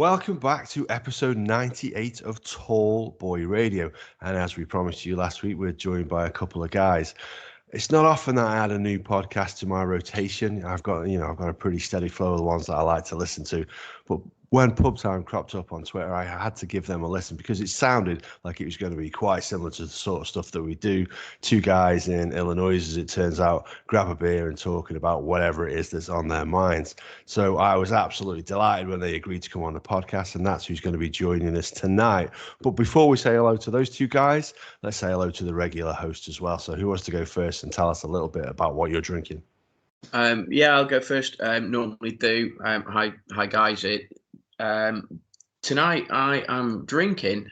welcome back to episode 98 of Tall Boy Radio. And as we promised you last week, we're joined by a couple of guys. It's not often that I add a new podcast to my rotation. I've got a pretty steady flow of the ones that I like to listen to. But when Pubtime cropped up on Twitter, I had to give them a listen because it sounded like it was going to be quite similar to the sort of stuff that we do. Two guys in Illinois, as it turns out, grab a beer and talking about whatever it is that's on their minds. So I was absolutely delighted when they agreed to come on the podcast, and that's who's going to be joining us tonight. But before we say hello to those two guys, let's say hello to the regular host as well. So who wants to go first and tell us a little bit about what you're drinking? I'll go first. Normally do. Hi guys. Tonight I am drinking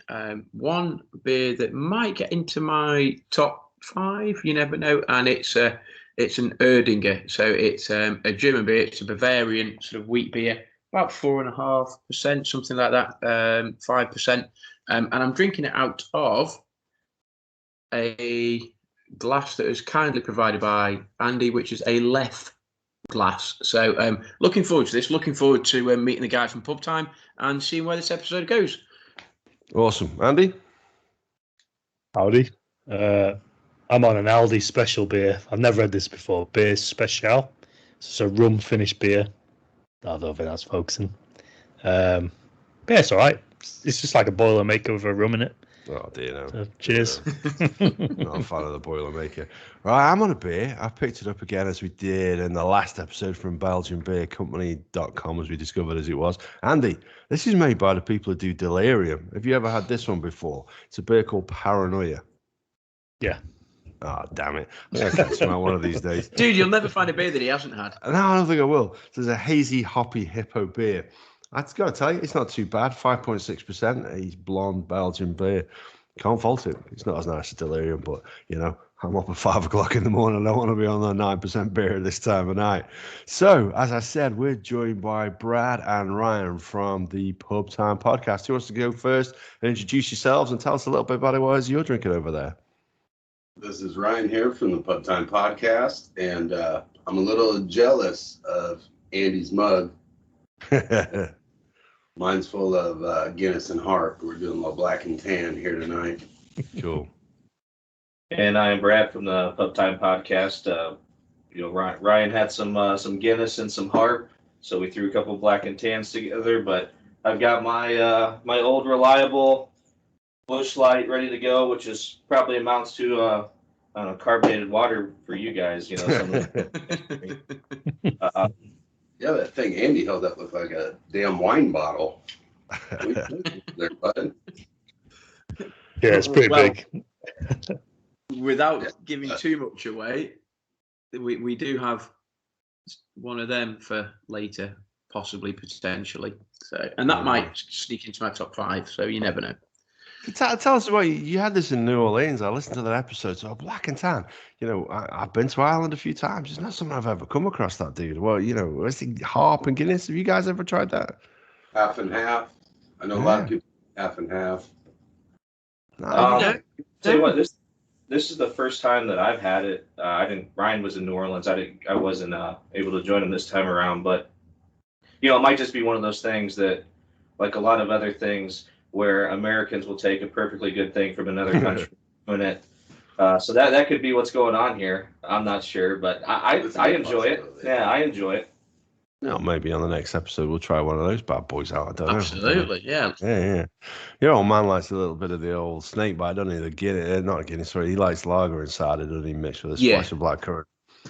one beer that might get into my top 5. You never know, and it's an Erdinger. So it's a German beer. It's a Bavarian sort of wheat beer, about 4.5%, something like that, 5%. And I'm drinking it out of a glass that is kindly provided by Andy, which is a Lef glass. So looking forward to this. Looking forward to meeting the guys from Pubtime and seeing where this episode goes. Awesome. Andy? Howdy. I'm on an Aldi special beer. I've never had this before. Beer Special. It's a rum finished beer. I don't think that's focusing. Yeah, it's all right. It's just like a Boilermaker with a rum in it. Oh, dear, no. So, cheers. Not a fan of the Boilermaker. Right, I'm on a beer. I picked it up again as we did in the last episode from BelgianBeerCompany.com, as we discovered as it was. Andy, this is made by the people who do Delirium. Have you ever had this one before? It's a beer called Paranoia. Yeah. Oh, damn it. I think I can smell one of these days. Dude, you'll never find a beer that he hasn't had. No, I don't think I will. So there's a hazy, hoppy hippo beer. I've got to tell you, it's not too bad. 5.6%. He's blonde Belgian beer. Can't fault it. It's not as nice as Delirium, but, I'm up at 5 o'clock in the morning. I don't want to be on the 9% beer at this time of night. So, as I said, we're joined by Brad and Ryan from the Pubtime Podcast. Who wants to go first and introduce yourselves and tell us a little bit about what it is you're drinking over there? This is Ryan here from the Pubtime Podcast, and I'm a little jealous of Andy's mug. Mine's full of Guinness and Harp. We're doing a little black and tan here tonight. Cool. And I am Brad from the Pubtime Podcast. Ryan had some Guinness and some Harp, so we threw a couple of black and tans together. But I've got my my old reliable Busch Light ready to go, which is probably amounts to carbonated water for you guys. Yeah, that thing Andy held up looked like a damn wine bottle. There, bud. Yeah, it's pretty big. Without giving too much away, we do have one of them for later, possibly, potentially. So, and that might sneak into my top 5. So you never know. Tell us about you had this in New Orleans. I listened to that episode. So black and tan. I've been to Ireland a few times. It's not something I've ever come across, that dude. Well, is it Harp and Guinness? Have you guys ever tried that? Half and half. I know a lot of people half and half. Tell you what, this is the first time that I've had it. Ryan was in New Orleans. I wasn't able to join him this time around. But it might just be one of those things that, like a lot of other things, where Americans will take a perfectly good thing from another country and it. So that could be what's going on here. I'm not sure, but I enjoy it. Yeah, I enjoy it. Maybe on the next episode we'll try one of those bad boys out. I don't know. Absolutely, yeah. Yeah. Your old man likes a little bit of the old snake bite, doesn't he? The Guinness, not Guinness, sorry. He likes lager and cider, doesn't he? Mixed with a splash of blackcurrant.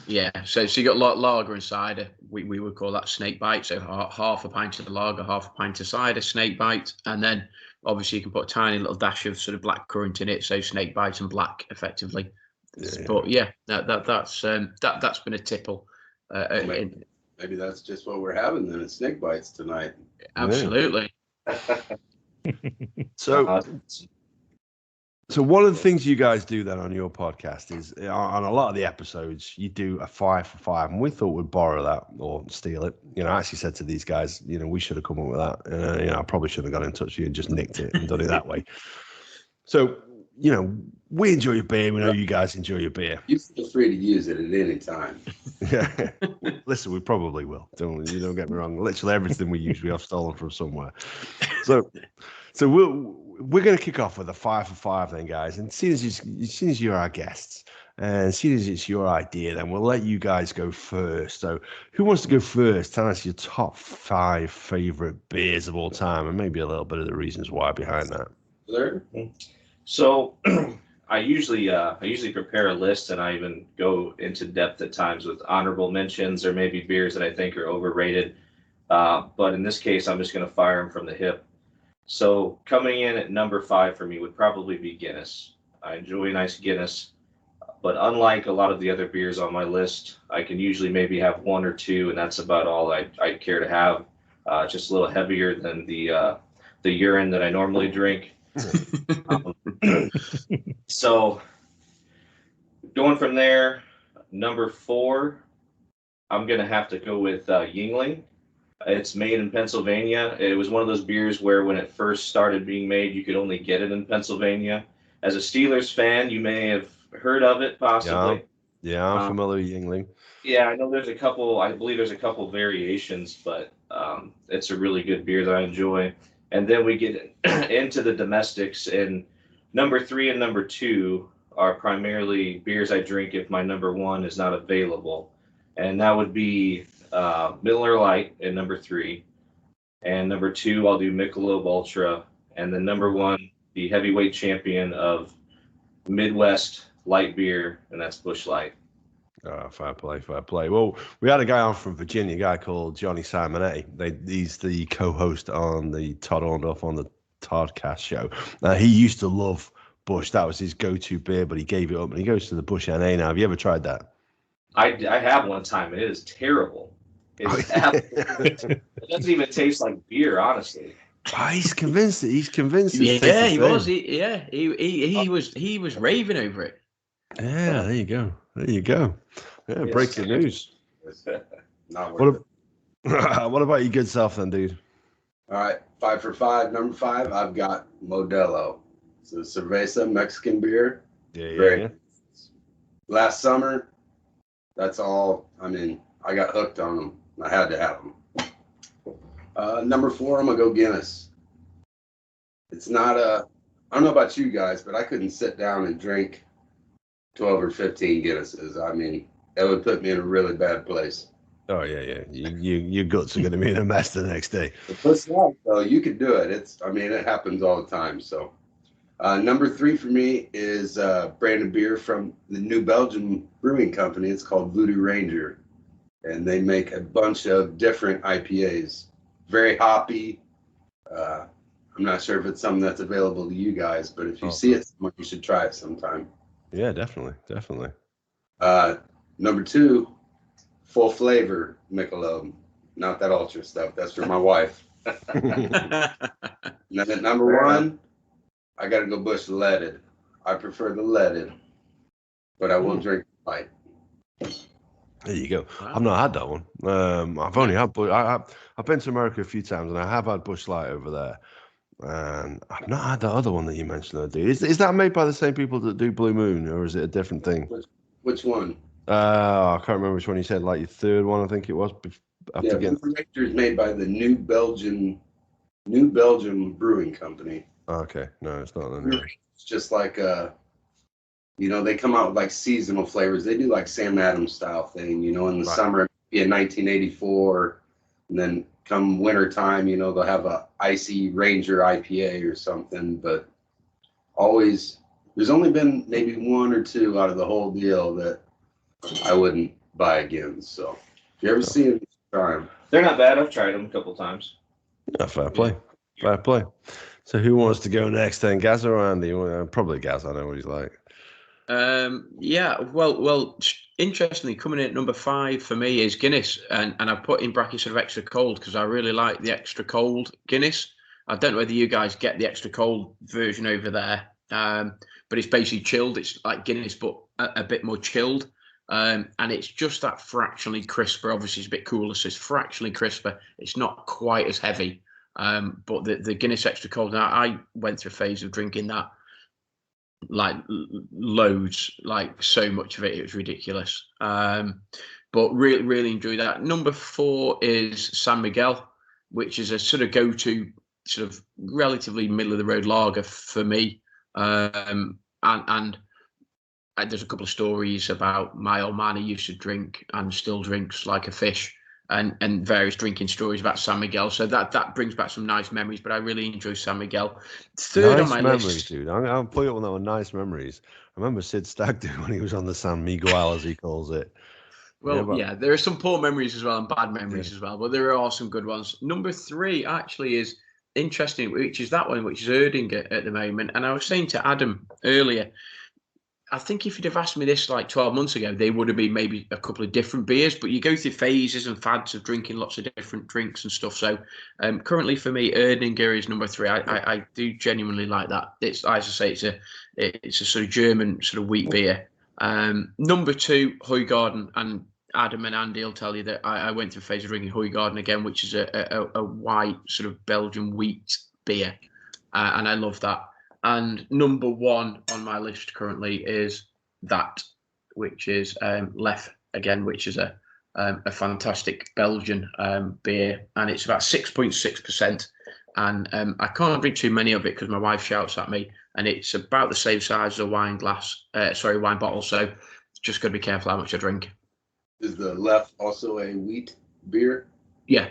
Yeah, so you got lager and cider. We would call that snake bite. So half a pint of the lager, half a pint of cider, snake bite, and then obviously you can put a tiny little dash of sort of black currant in it, so snake bite and black, effectively. Yeah. But yeah, that's been a tipple. Maybe that's just what we're having then. It's snake bites tonight. Absolutely. So one of the things you guys do then on your podcast is on a lot of the episodes, you do a 5 for 5. And we thought we'd borrow that or steal it. I actually said to these guys, we should have come up with that. I probably should have got in touch with you and just nicked it and done it that way. So you know, we enjoy your beer. We know you guys enjoy your beer. You feel free to use it at any time. Yeah. Listen, we probably will. Don't get me wrong. Literally everything we use, we have stolen from somewhere. So we're going to kick off with a 5 for 5 then, guys. And as soon as you're our guests, and as soon as it's your idea, then we'll let you guys go first. So who wants to go first? Tell us your top 5 favorite beers of all time, and maybe a little bit of the reasons why behind that. So I usually prepare a list, and I even go into depth at times with honorable mentions or maybe beers that I think are overrated. But in this case, I'm just going to fire them from the hip. So coming in at number 5 for me would probably be Guinness. I enjoy a nice Guinness, but unlike a lot of the other beers on my list, I can usually maybe have 1 or 2, and that's about all I care to have. Just a little heavier than the urine that I normally drink. So going from there, number 4, I'm going to have to go with Yuengling. It's made in Pennsylvania. It was one of those beers where when it first started being made, you could only get it in Pennsylvania. As a Steelers fan, you may have heard of it, possibly. Yeah, I'm familiar with Yuengling. Yeah, I know I believe there's a couple variations, but it's a really good beer that I enjoy. And then we get into the domestics, and number 3 and number 2 are primarily beers I drink if my number 1 is not available. And that would be Miller Lite at number 3. And number 2, I'll do Michelob Ultra. And then number 1, the heavyweight champion of Midwest light beer, and that's Busch Light. Fair play. Well, we had a guy on from Virginia, a guy called Johnny Simonetti. He's the co-host on the Todd Orndorff on the Toddcast show. He used to love Busch. That was his go-to beer, but he gave it up, and he goes to the Busch NA now. Have you ever tried that? I have one time, and it is terrible. It doesn't even taste like beer, honestly. He's convinced. Yeah, he was. He was raving over it. Yeah, there you go. Yeah, yes. Breaking news. What about your good self then, dude? All right, 5 for 5. Number 5, I've got Modelo. It's a cerveza, Mexican beer. Yeah. Last summer, that's all. I mean, I got hooked on them. I had to have them. Number 4, I'm going to go Guinness. It's not I don't know about you guys, but I couldn't sit down and drink 12 or 15 Guinnesses. I mean, that would put me in a really bad place. Oh, yeah. Your guts are going to be in a mess the next day. But though, you could do it. It happens all the time. So number 3 for me is brand of beer from the New Belgium Brewing Company. It's called Voodoo Ranger. And they make a bunch of different IPAs. Very hoppy. I'm not sure if it's something that's available to you guys, but if you see it somewhere, you should try it sometime. Yeah, definitely. Number 2, full flavor Michelob. Not that ultra stuff. That's for my wife. And then at number 1, I got to go Busch Leaded. I prefer the leaded, but I will drink light. There you go. I've not had that one. I've only had I've been to America a few times, and I have had Busch Light over there. And I've not had the other one that you mentioned. Is that made by the same people that do Blue Moon, or is it a different thing? Which one? I can't remember which one you said. Like your third one, I think it was. Blue Ranger is made by the New Belgium Brewing Company. Okay, no, it's not. It's just like they come out with like seasonal flavors. They do like Sam Adams style thing. In the summer it'd be a 1984, and then come winter time, they'll have a icy Ranger IPA or something. But always, there's only been maybe 1 or 2 out of the whole deal that I wouldn't buy again. So if you ever see them, try them. They're not bad. I've tried them a couple times. Yeah, fair play. So who wants to go next then, Gaz or Andy? Probably Gaz. I know what he's like. Well, interestingly, coming in at number 5 for me is Guinness, and I put in brackets sort of extra cold because I really like the extra cold Guinness. I don't know whether you guys get the extra cold version over there, but it's basically chilled. It's like Guinness, but a bit more chilled, and it's just that fractionally crisper. Obviously, it's a bit cooler, so it's fractionally crisper. It's not quite as heavy, but the Guinness extra cold. Now, I went through a phase of drinking that like loads, like so much of it. It was ridiculous. But really enjoyed that. Number 4 is San Miguel, which is a sort of go-to, sort of relatively middle of the road lager for me. And there's a couple of stories about my old man who used to drink and still drinks like a fish, and various drinking stories about San Miguel. So that brings back some nice memories. But I really enjoy San Miguel. Third on my list, dude. I'll put you on that one. Nice memories. I remember Sid Stagg doing when he was on the San Miguel, as he calls it. Well, yeah, there are some poor memories as well and bad memories as well, but there are some good ones. Number 3 actually is interesting, which is that one, which is Erdinger at the moment. And I was saying to Adam earlier, I think if you'd have asked me this like 12 months ago, they would have been maybe a couple of different beers, but you go through phases and fads of drinking lots of different drinks and stuff. So currently for me, Erdinger is number 3. I do genuinely like that. It's, as I say, it's a sort of German sort of wheat beer. Number 2, Huygarden, and Adam and Andy will tell you that I went through a phase of drinking Huygarden again, which is a white sort of Belgian wheat beer, and I love that. And number 1 on my list currently is that, which is Lef again, which is a fantastic Belgian beer, and it's about 6.6%. And I can't drink too many of it because my wife shouts at me, and it's about the same size as a wine bottle. So just got to be careful how much I drink. Is the Lef also a wheat beer? Yeah.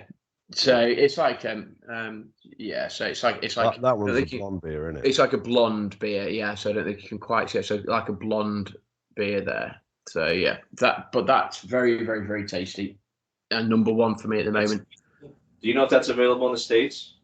So it's like so it's like that one's a blonde beer, isn't it? It's like a blonde beer, yeah. So I don't think you can quite see it. So like a blonde beer there. So yeah, that's very, very, very tasty, and number 1 for me at the moment. Do you know if that's available in the States?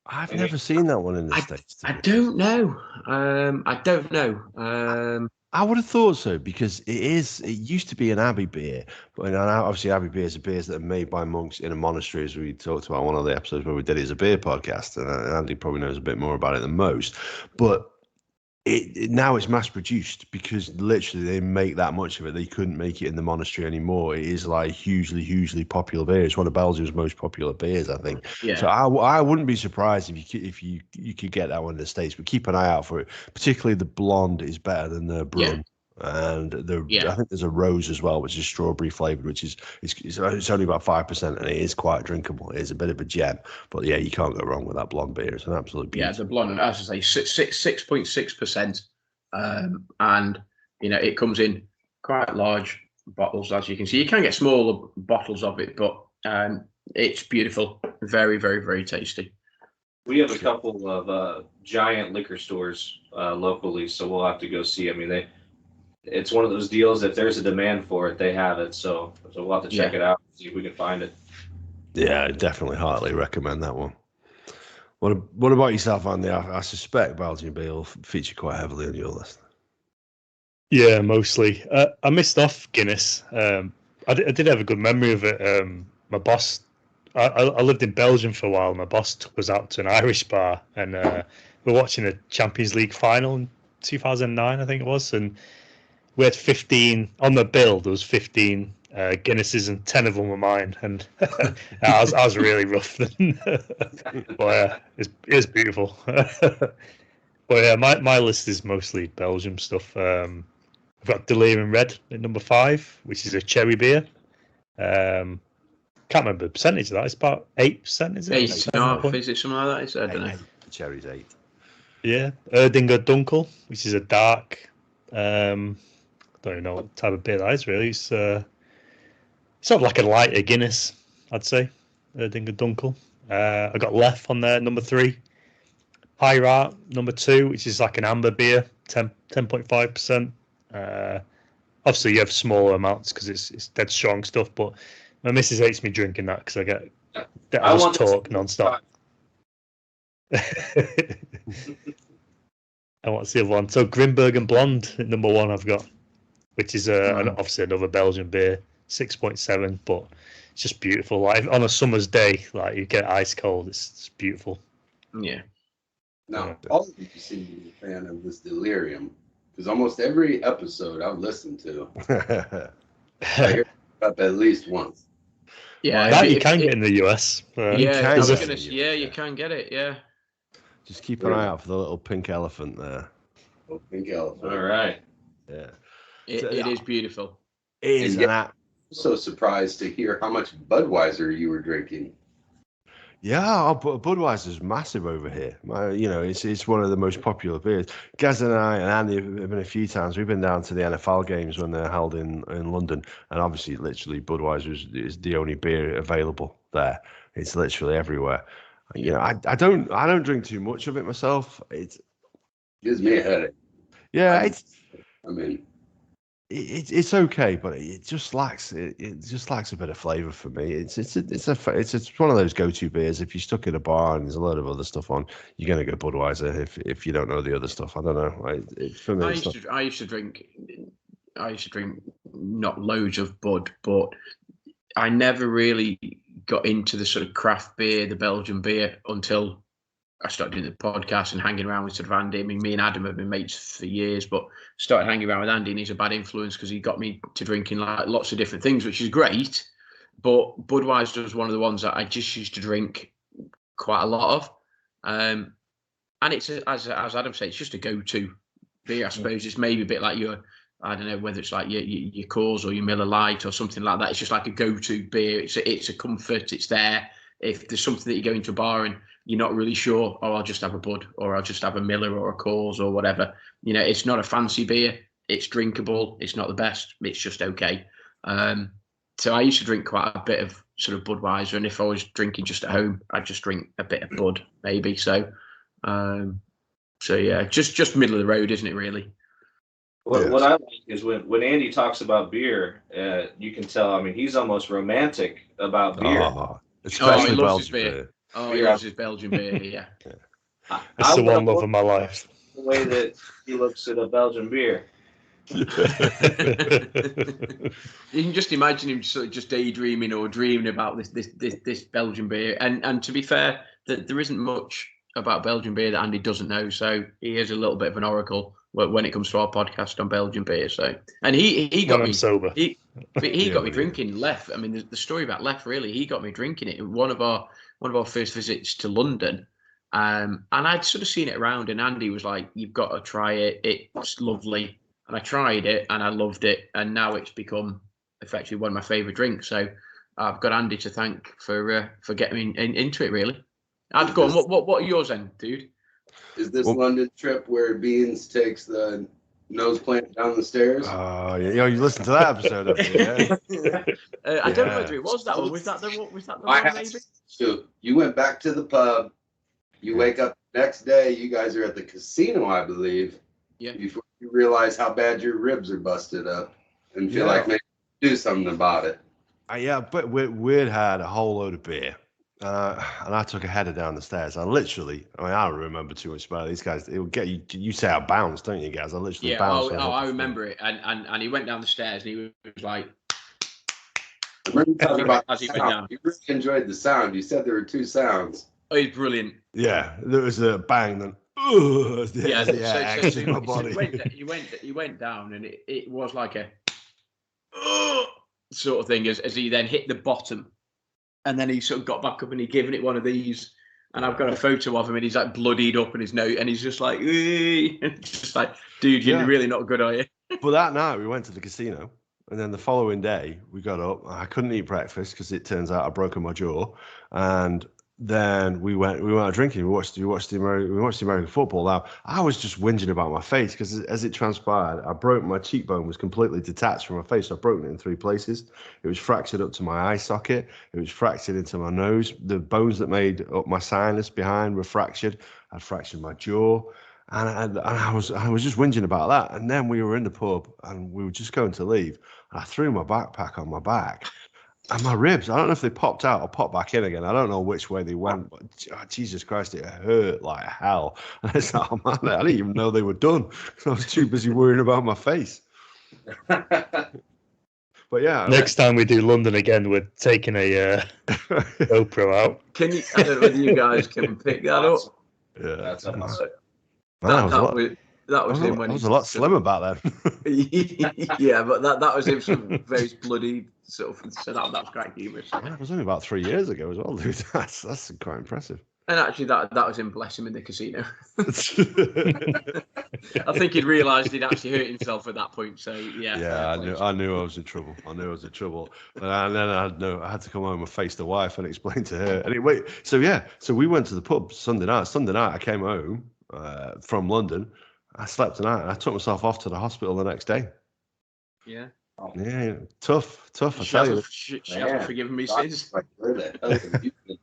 I've never seen that one in the States. I don't know. I don't know. I would have thought so, because it used to be an Abbey beer, but obviously Abbey beers are beers that are made by monks in a monastery, as we talked about one of the episodes where we did it as a beer podcast, and Andy probably knows a bit more about it than most. But now it's mass produced, because literally they make that much of it. They couldn't make it in the monastery anymore. It is like hugely popular beer. It's one of Belgium's most popular beers, I think. Yeah. So I wouldn't be surprised if you could get that one in the States, but keep an eye out for it. Particularly the blonde is better than the brun. Yeah. And I think there's a rose as well, which is strawberry flavored, which is it's only about 5%, and it is quite drinkable. It is a bit of a gem, but yeah, you can't go wrong with that blonde beer. It's an absolute beauty. Yeah, the blonde, as I say, 6.6%, and it comes in quite large bottles, as you can see. You can get smaller bottles of it, but it's beautiful, very, very, very tasty. We have a couple of giant liquor stores locally, so we'll have to go see. I mean, it's one of those deals. If there's a demand for it, they have it. So we'll have to check it out, see if we can find it. Yeah, I definitely heartily recommend that one. What about yourself, Andy? I suspect Belgian beer will feature quite heavily on your list. Yeah, mostly. I missed off Guinness. I did have a good memory of it. My boss, I lived in Belgium for a while. My boss took us out to an Irish bar, and we were watching a Champions League final in 2009, I think it was, and we had 15 on the bill. There was 15 Guinnesses, and 10 of them were mine, and I was really rough then. But it's beautiful. But yeah, my list is mostly Belgium stuff. I've got Delirium Red at number 5, which is a cherry beer. Can't remember the percentage of that. It's about 8%, is it? 8, is it something like that? I don't know. The cherry's 8. Yeah, Erdinger Dunkel, which is a dark. Don't even know what type of beer that is, really. It's sort of like a lighter Guinness, I'd say. Erdinger Dunkel. I got Lef on there, number 3. Pirate, number 2, which is like an amber beer, 10.5%. Obviously, you have smaller amounts because it's dead strong stuff, but my missus hates me drinking that because I just talk non-stop. And what's the other one? So Grimberg and Blonde at number 1 I've got, which is obviously another Belgian beer, 6.7, but it's just beautiful. Like on a summer's day, like you get ice cold, it's beautiful. Yeah. Now, all of you seem to be a fan of this Delirium, because almost every episode I've listened to, I hear about that at least once. Yeah, that you can get in the US. You can get it. Yeah. Just keep an eye out for the little pink elephant there. Pink elephant. All right. Yeah. It is beautiful. It is. And I'm so surprised to hear how much Budweiser you were drinking. Yeah, Budweiser's massive over here. It's one of the most popular beers. Gaz and I and Andy have been a few times. We've been down to the NFL games when they're held in London, and obviously, literally, Budweiser is the only beer available there. It's literally everywhere. I don't drink too much of it myself. It gives me a headache. Yeah, it's okay, but it just lacks a bit of flavour for me. It's one of those go-to beers. If you're stuck in a bar and there's a load of other stuff on, you're gonna go Budweiser. If you don't know the other stuff, I don't know. For me, I used to drink not loads of Bud, but I never really got into the sort of craft beer, the Belgian beer, until I started doing the podcast and hanging around with sort of Andy. I mean, me and Adam have been mates for years, but started hanging around with Andy, and he's a bad influence because he got me to drinking like lots of different things, which is great. But Budweiser was one of the ones that I just used to drink quite a lot of. And it's, as Adam said, it's just a go-to beer, I suppose. It's maybe a bit like I don't know whether it's like your Coors or your Miller Lite or something like that. It's just like a go-to beer. It's a comfort. It's there. If there's something that you go into a bar and you're not really sure, I'll just have a Bud, or I'll just have a Miller or a Coors or whatever. It's not a fancy beer. It's drinkable. It's not the best. It's just okay. So I used to drink quite a bit of sort of Budweiser, and if I was drinking just at home, I'd just drink a bit of Bud, maybe. So yeah, just middle of the road, isn't it, really? What I like is when Andy talks about beer, you can tell. I mean, he's almost romantic about beer. Especially he loves Belgian his beer. beer. Oh, he loves his Belgian beer. Yeah. That's the one love of my life. The way that he looks at a Belgian beer. You can just imagine him sort of just daydreaming or dreaming about this Belgian beer. And to be fair, there isn't much about Belgian beer that Andy doesn't know. So he is a little bit of an oracle when it comes to our podcast on Belgian beer. So, and he got me sober. He got me drinking Lef. I mean, the story about Lef, really, he got me drinking it in one of our first visits to London. And I'd sort of seen it around, and Andy was like, "You've got to try it. It's lovely." And I tried it, and I loved it, and now it's become effectively one of my favourite drinks. So I've got Andy to thank for getting me into it. Really, I'd go on. What are yours then, dude? Is this London trip where Beans takes the nose plant down the stairs? Oh, yeah, you listened to that episode of it, yeah? I don't know whether it was that one. Was that the one, maybe? So you went back to the pub. You wake up the next day. You guys are at the casino, I believe. Yeah. Before you realize how bad your ribs are busted up and feel like maybe do something about it. Yeah, but we'd had a whole load of beer. And I took a header down the stairs. I don't remember too much about these guys. It would get you. You say I bounced, don't you, guys? I literally bounced. I remember it. And he went down the stairs, and he was like, as he went down. You really enjoyed the sound. You said there were two sounds. Oh, he's brilliant. Yeah, there was a bang, then my body. He went down, and it was like a sort of thing as he then hit the bottom. And then he sort of got back up and he given it one of these. And I've got a photo of him, and he's like bloodied up in his nose, and he's just like, just like, dude, you're really not good, are you? But that night we went to the casino, and then the following day we got up. I couldn't eat breakfast because it turns out I'd broken my jaw, and then we went out drinking. We watched the American football. Now I was just whinging about my face because as it transpired, I broke my cheekbone was completely detached from my face. So I've broken it in 3 places. It was fractured up to my eye socket. It was fractured into my nose. The bones that made up my sinus behind were fractured. I fractured my jaw, and I was just whinging about that. And then we were in the pub and we were just going to leave. And I threw my backpack on my back. And my ribs, I don't know if they popped out or popped back in again. I don't know which way they went, but Jesus Christ, it hurt like hell. And I said, oh man, I didn't even know they were done. I was too busy worrying about my face. But yeah. Next time we do London again, we're taking a GoPro out. I don't know whether you guys can pick that up. Yeah. That's awesome. That was him when he was a lot slimmer back then. Yeah, but that was him sort of very bloody sort of. So that was quite humorous. Yeah, it was only about 3 years ago as well, dude. That's quite impressive. And actually, that was him bless him in the casino. I think he'd realised he'd actually hurt himself at that point. So yeah. Yeah, I knew I was in trouble. And then I had to come home and face the wife and explain to her. Anyway, so we went to the pub Sunday night. Sunday night, I came home from London. I slept tonight, and I took myself off to the hospital the next day. Yeah. Yeah, tough. I tell you. She hasn't forgiven me since. For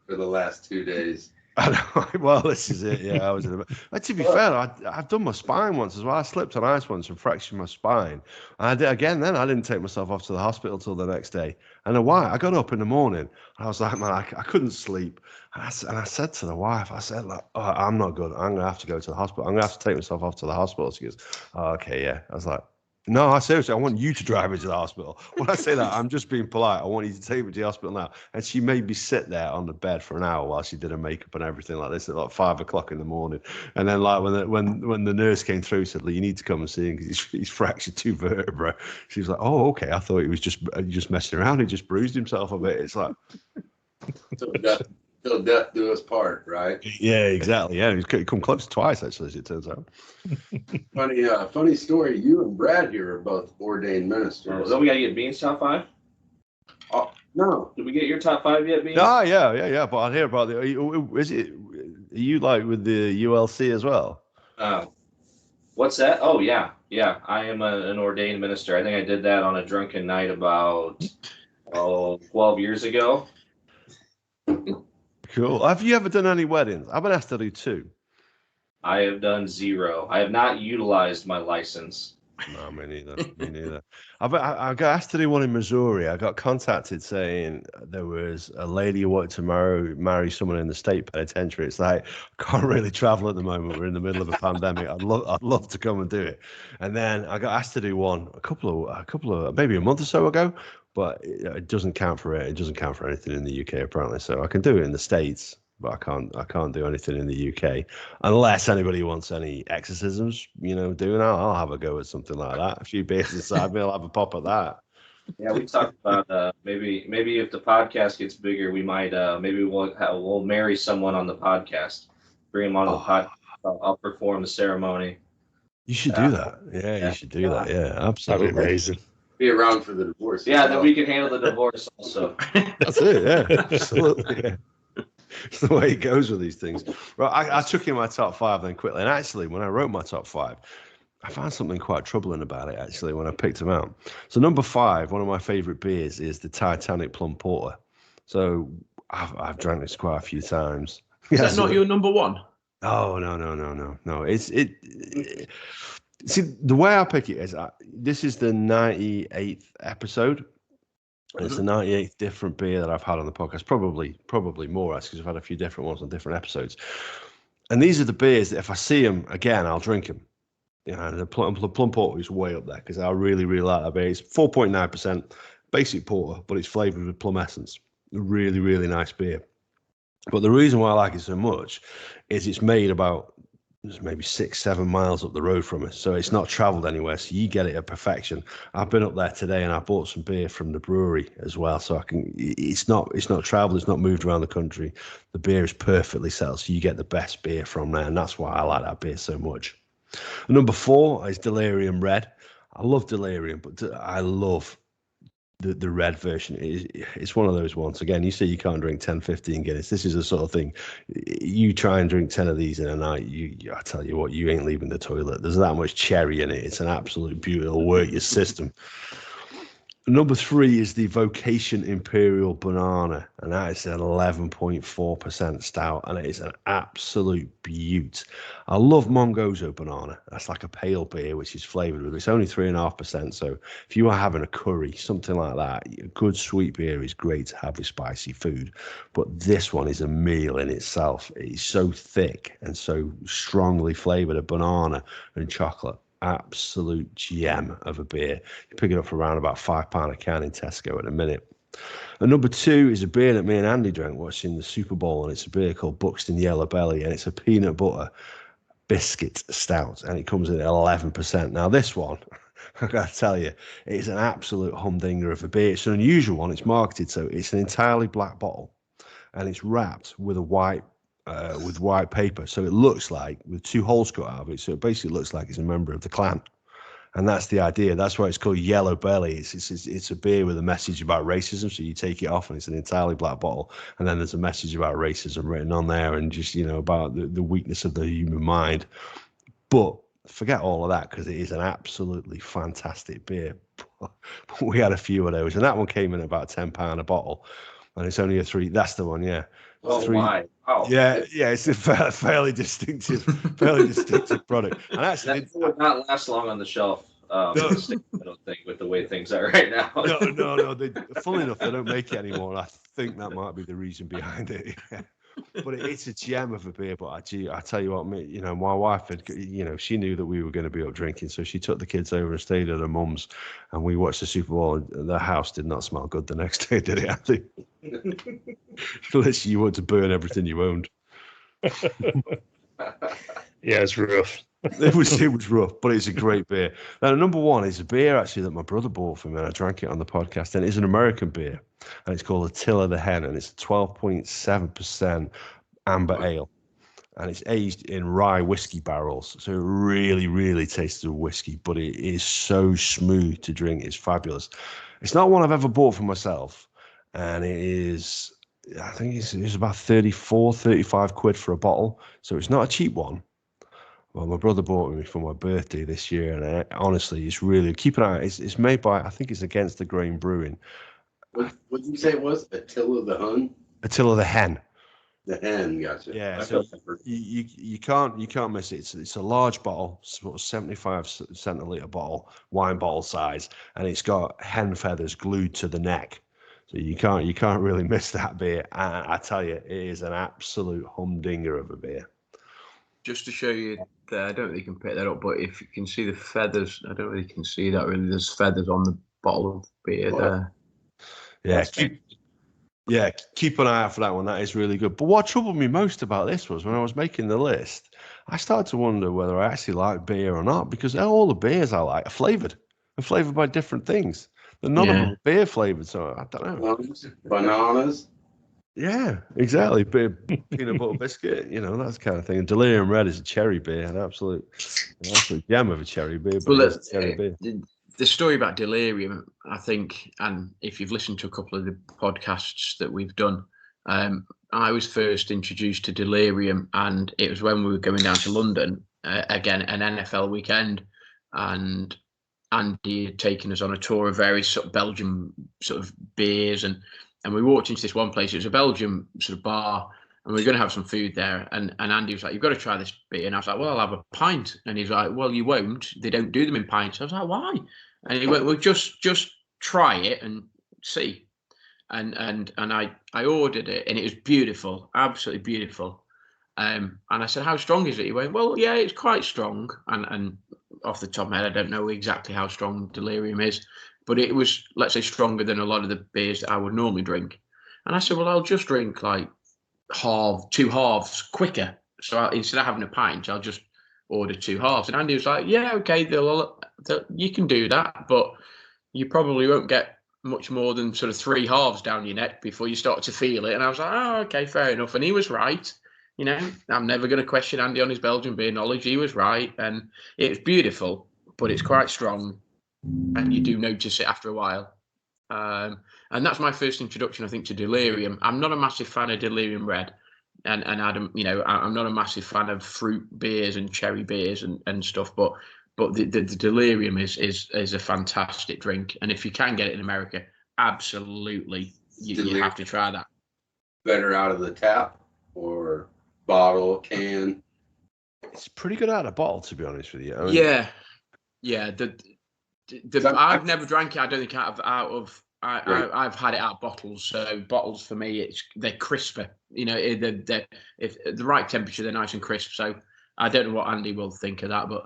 the last 2 days. I know. Well, this is it. Yeah, I was. To be fair, I've done my spine once as well. I slipped on ice once and fractured my spine. And I did again. Then I didn't take myself off to the hospital till the next day. And why? I got up in the morning. And I was like, man, I couldn't sleep. And I said to the wife, I said, like, oh, I'm not good. I'm gonna have to go to the hospital. I'm gonna have to take myself off to the hospital. She goes, oh, okay, yeah. I was like, no, seriously, I want you to drive me to the hospital. When I say that, I'm just being polite. I want you to take me to the hospital now. And she made me sit there on the bed for an hour while she did her makeup and everything like this at like 5 o'clock in the morning. And then like when the nurse came through, said, you need to come and see him because he's fractured 2 vertebrae. She was like, oh, okay. I thought he was just messing around. He just bruised himself a bit. It's like... Till death do us part, right? Yeah, exactly. Yeah, he's come close twice, actually, as it turns out. Funny story. You and Brad here are both ordained ministers. So we got to get Bean's top 5? Oh, no. Did we get your top 5 yet, Bean? No, yeah. But I'd hear about it. Are you like with the ULC as well? What's that? Oh, yeah. I am an ordained minister. I think I did that on a drunken night about 12 years ago. Cool. Have you ever done any weddings? I've been asked to do 2. I have done 0. I have not utilized my license. No, me neither. I got asked to do one in Missouri. I got contacted saying there was a lady who wanted to marry someone in the state penitentiary. It's like, I can't really travel at the moment. We're in the middle of a pandemic. I'd love to come and do it. And then I got asked to do one a couple of maybe a month or so ago. But it doesn't count for it. It doesn't count for anything in the UK apparently. So I can do it in the States, but I can't do anything in the UK unless anybody wants any exorcisms. Doing. I'll have a go at something like that. A few beers inside me, I'll have a pop at that. Yeah, we talked about maybe if the podcast gets bigger, we might maybe we'll marry someone on the podcast, bring them on the podcast. I'll perform the ceremony. You should do that. Yeah, you should do that. Yeah, absolutely. That'd be amazing. Be around for the divorce. Yeah, then we can handle the divorce also. That's it. Yeah, absolutely. Yeah. It's the way it goes with these things. Right, I took in my top 5 then quickly, and actually, when I wrote my top 5, I found something quite troubling about it. Actually, when I picked them out. So number 5, one of my favourite beers is the Titanic Plum Porter. So I've drank this quite a few times. Is that not your number 1? Oh no. See, the way I pick it is, this is the 98th episode. It's the 98th different beer that I've had on the podcast. Probably more, because I've had a few different ones on different episodes. And these are the beers that if I see them again, I'll drink them. The Plum Porter is way up there because I really, really like that beer. It's 4.9% basic porter, but it's flavoured with plum essence. Really, really nice beer. But the reason why I like it so much is it's made about maybe 6-7 miles up the road from us, so it's not traveled anywhere, so you get it at perfection. I've been up there today and I bought some beer from the brewery as well, so it's not traveled, it's not moved around the country. The beer is perfectly settled, so you get the best beer from there, and that's why I like that beer so much. Number 4 is Delirium Red. I love Delirium, but I love the red version. It's one of those ones. Again, you say you can't drink 10, 15 Guinness. This is the sort of thing. You try and drink 10 of these in a night, I tell you what, you ain't leaving the toilet. There's that much cherry in it. It's an absolute beauty. It'll work your system. Number 3 is the Vocation Imperial Banana, and that is an 11.4% stout, and it is an absolute beaut. I love Mongozo Banana. That's like a pale beer, which is flavoured with. It's only 3.5%, so if you are having a curry, something like that, a good sweet beer is great to have with spicy food. But this one is a meal in itself. It's so thick and so strongly flavoured of banana and chocolate. Absolute gem of a beer. You pick it up for around about £5 a can in Tesco at a minute. And number 2 is a beer that me and Andy drank watching the Super Bowl, and it's a beer called Buxton Yellow Belly, and it's a peanut butter biscuit stout, and it comes in at 11%. Now this one, I gotta tell you, it's an absolute humdinger of a beer. It's an unusual one. It's marketed so it's an entirely black bottle, and it's wrapped with a white with white paper, so it looks like with 2 holes cut out of it. So it basically looks like it's a member of the clan, and that's the idea. That's why it's called Yellow Belly. It's a beer with a message about racism. So you take it off, and it's an entirely black bottle, and then there's a message about racism written on there, and just about the weakness of the human mind. But forget all of that, because it is an absolutely fantastic beer. We had a few of those, and that one came in about £10 a bottle, and it's only a 3. That's the one, yeah. Oh 3, my! Oh, yeah. It's a fairly distinctive product. And actually, that would not last long on the shelf. I don't think, with the way things are right now. No. Funnily enough, they don't make it anymore. And I think that might be the reason behind it. Yeah. But it's a gem of a beer. But I tell you what, my wife had, she knew that we were going to be up drinking, so she took the kids over and stayed at her mum's, and we watched the Super Bowl. And the house did not smell good the next day, did it, Andy? Unless you want to burn everything you owned. Yeah, it's rough. It was rough, but it's a great beer. Now, number 1 is a beer actually that my brother bought for me, and I drank it on the podcast. And it's an American beer, and it's called Attila the Hen, and it's a 12.7% amber ale, and it's aged in rye whiskey barrels. So it really, really tastes of whiskey, but it is so smooth to drink. It's fabulous. It's not one I've ever bought for myself, and it is, I think it's about 35 quid for a bottle. So it's not a cheap one. Well, my brother bought me for my birthday this year, and honestly, it's really, keep an eye. It's made by, I think it's Against the Grain Brewing. What did you say it was? Attila the Hun? Attila the Hen. The Hen, gotcha. Yeah, so you can't miss it. It's a large bottle, sort of 75 centiliter bottle, wine bottle size, and it's got hen feathers glued to the neck. So you can't really miss that beer. And I tell you, it is an absolute humdinger of a beer. Just to show you there, I don't really can pick that up, but if you can see the feathers, I don't really can see that really. There's feathers on the bottle of beer there. Yeah, keep an eye out for that one. That is really good. But what troubled me most about this was when I was making the list, I started to wonder whether I actually like beer or not, because all the beers I like are flavored. They're flavored by different things. None of them are beer flavored, so I don't know. Bananas. Yeah, exactly. Peanut butter biscuit, that's the kind of thing. And Delirium Red is a cherry beer, an absolute gem of a cherry beer. But well, cherry beer. The story about Delirium, I think, and if you've listened to a couple of the podcasts that we've done, I was first introduced to Delirium, and it was when we were going down to London, again, an NFL weekend, and Andy had taken us on a tour of various sort of Belgian sort of beers, and we walked into this one place. It was a Belgian sort of bar, and we were going to have some food there. And Andy was like, "You've got to try this beer." And I was like, "Well, I'll have a pint." And he's like, "Well, you won't. They don't do them in pints." I was like, "Why?" And he went, "Well, just try it and see." And I ordered it, and it was beautiful, absolutely beautiful. And I said, "How strong is it?" He went, "Well, yeah, it's quite strong." And off the top of my head, I don't know exactly how strong Delirium is, but it was, let's say, stronger than a lot of the beers that I would normally drink. And I said, "Well, I'll just drink like 2 halves quicker. So instead of having a pint, I'll just order 2 halves." And Andy was like, "Yeah, okay, you can do that, but you probably won't get much more than sort of 3 halves down your neck before you start to feel it." And I was like, "Oh, okay, fair enough." And he was right. I'm never going to question Andy on his Belgian beer knowledge. He was right. And it's beautiful, but it's quite strong. And you do notice it after a while. And that's my first introduction, I think, to Delirium. I'm not a massive fan of Delirium Red. And Adam, I'm not a massive fan of fruit beers and cherry beers and stuff. But the Delirium is a fantastic drink. And if you can get it in America, absolutely, you have to try that. Better out of the tap or bottle, can? It's pretty good out of bottle, to be honest with you. Yeah. I've never drank it. I don't think I've had it out of bottles. So bottles for me, they're crisper. If at the right temperature, they're nice and crisp. So I don't know what Andy will think of that, but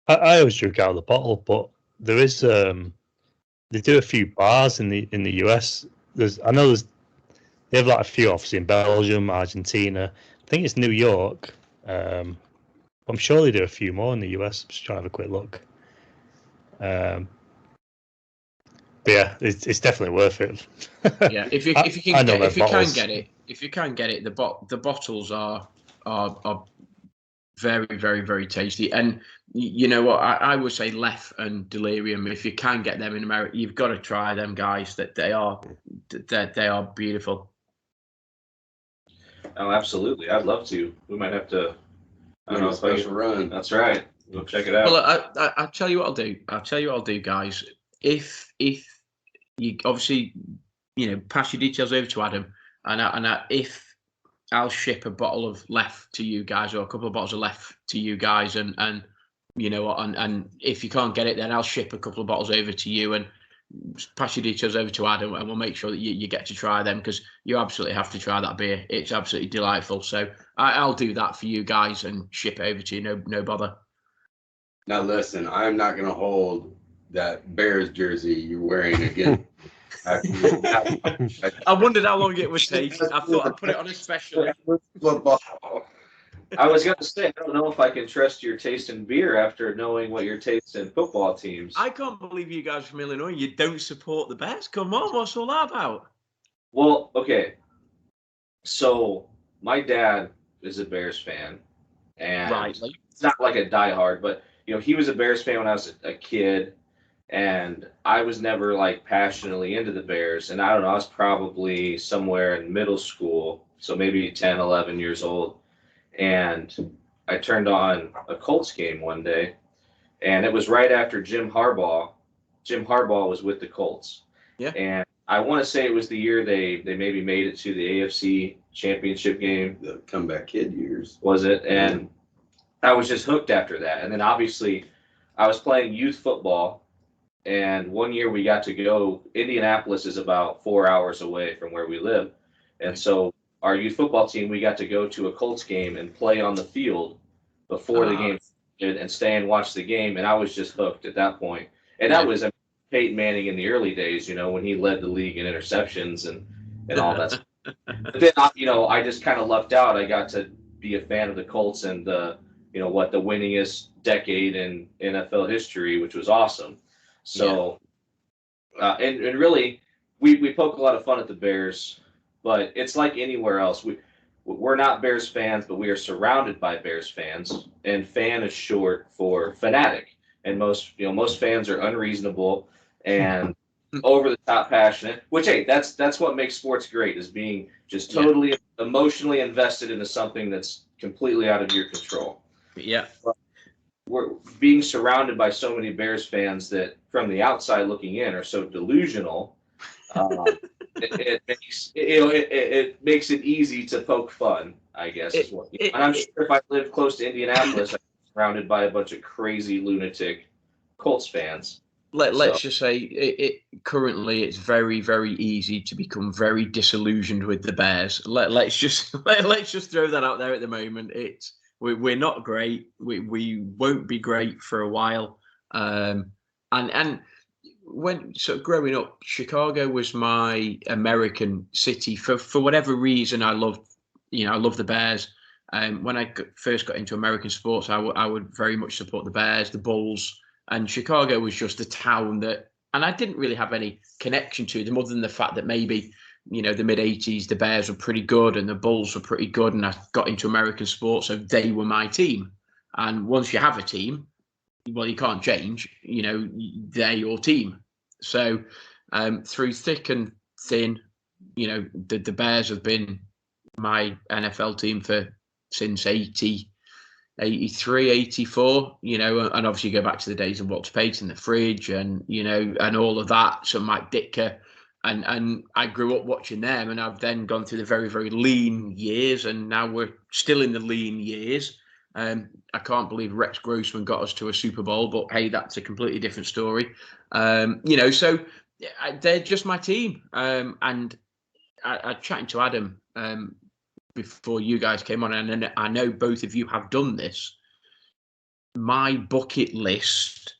I always drink out of the bottle. But there is they do a few bars in the US. They have like a few obviously in Belgium, Argentina. I think it's New York. I'm sure they do a few more in the US. I'm just trying to have a quick look. But yeah, it's definitely worth it. Yeah, if you can get it, if you can get it, the bottles are very, very, very tasty. And you know what? I would say Lef and Delirium. If you can get them in America, you've got to try them, guys. That they are beautiful. Oh, absolutely! I'd love to. We might have to. I don't know. Special run. That's right. We'll check it out. Well, I'll tell you what I'll do. Guys. If you obviously, pass your details over to Adam, and if I'll ship a bottle of Lef to you guys, or a couple of bottles of Lef to you guys, and you know what, and if you can't get it, then I'll ship a couple of bottles over to you, and pass your details over to Adam, and we'll make sure that you get to try them, because you absolutely have to try that beer. It's absolutely delightful. So I'll do that for you guys and ship it over to you. No bother. Now listen, I'm not going to hold that Bears jersey you're wearing again. I wondered how long it would take. I thought I'd put it on a special. Football. I was going to say, I don't know if I can trust your taste in beer after knowing what your taste in football teams. I can't believe you guys from Illinois, you don't support the Bears. Come on, what's all that about? Well, okay. So my dad is a Bears fan, and it's not like a diehard, but he was a Bears fan when I was a kid, and I was never like passionately into the Bears. And I don't know, I was probably somewhere in middle school, so maybe 10, 11 years old. And I turned on a Colts game one day, and it was right after Jim Harbaugh was with the Colts. Yeah. And I want to say it was the year they maybe made it to the AFC Championship game. The comeback kid years. Was it? And I was just hooked after that. And then obviously I was playing youth football, and one year we got to go. Indianapolis is about 4 hours away from where we live. And so our youth football team, we got to go to a Colts game and play on the field before the game and stay and watch the game. And I was just hooked at that point. And that was Peyton Manning in the early days, when he led the league in interceptions and all that. But then, I just kind of lucked out. I got to be a fan of the Colts and the winningest decade in NFL history, which was awesome. So, and really, we poke a lot of fun at the Bears, but it's like anywhere else. We're not Bears fans, but we are surrounded by Bears fans, and fan is short for fanatic. And most fans are unreasonable and over the top passionate, which, hey, that's what makes sports great, is being just totally emotionally invested into something that's completely out of your control. Yeah. But we're being surrounded by so many Bears fans that from the outside looking in are so delusional. It makes it easy to poke fun, I guess. And I'm sure if I lived close to Indianapolis, I'd be surrounded by a bunch of crazy lunatic Colts fans. Let's just say currently it's very, very easy to become very disillusioned with the Bears. Let's just throw that out there at the moment. We're not great. We won't be great for a while. And when growing up, Chicago was my American city for whatever reason. I loved the Bears. When I first got into American sports, I would very much support the Bears, the Bulls. And Chicago was just a town and I didn't really have any connection to them other than the fact that maybe, the mid 80s, the Bears were pretty good and the Bulls were pretty good. And I got into American sports, so they were my team. And once you have a team, well, you can't change, they're your team. So through thick and thin, the Bears have been my NFL team since 83, 84, and obviously go back to the days of Walter Payton, the fridge, and and all of that. So Mike Ditka, and I grew up watching them, and I've then gone through the very, very lean years, and now we're still in the lean years. I can't believe Rex Grossman got us to a Super Bowl, but hey, that's a completely different story. So they're just my team. And I chatting to Adam before you guys came on, and I know both of you have done this. My bucket list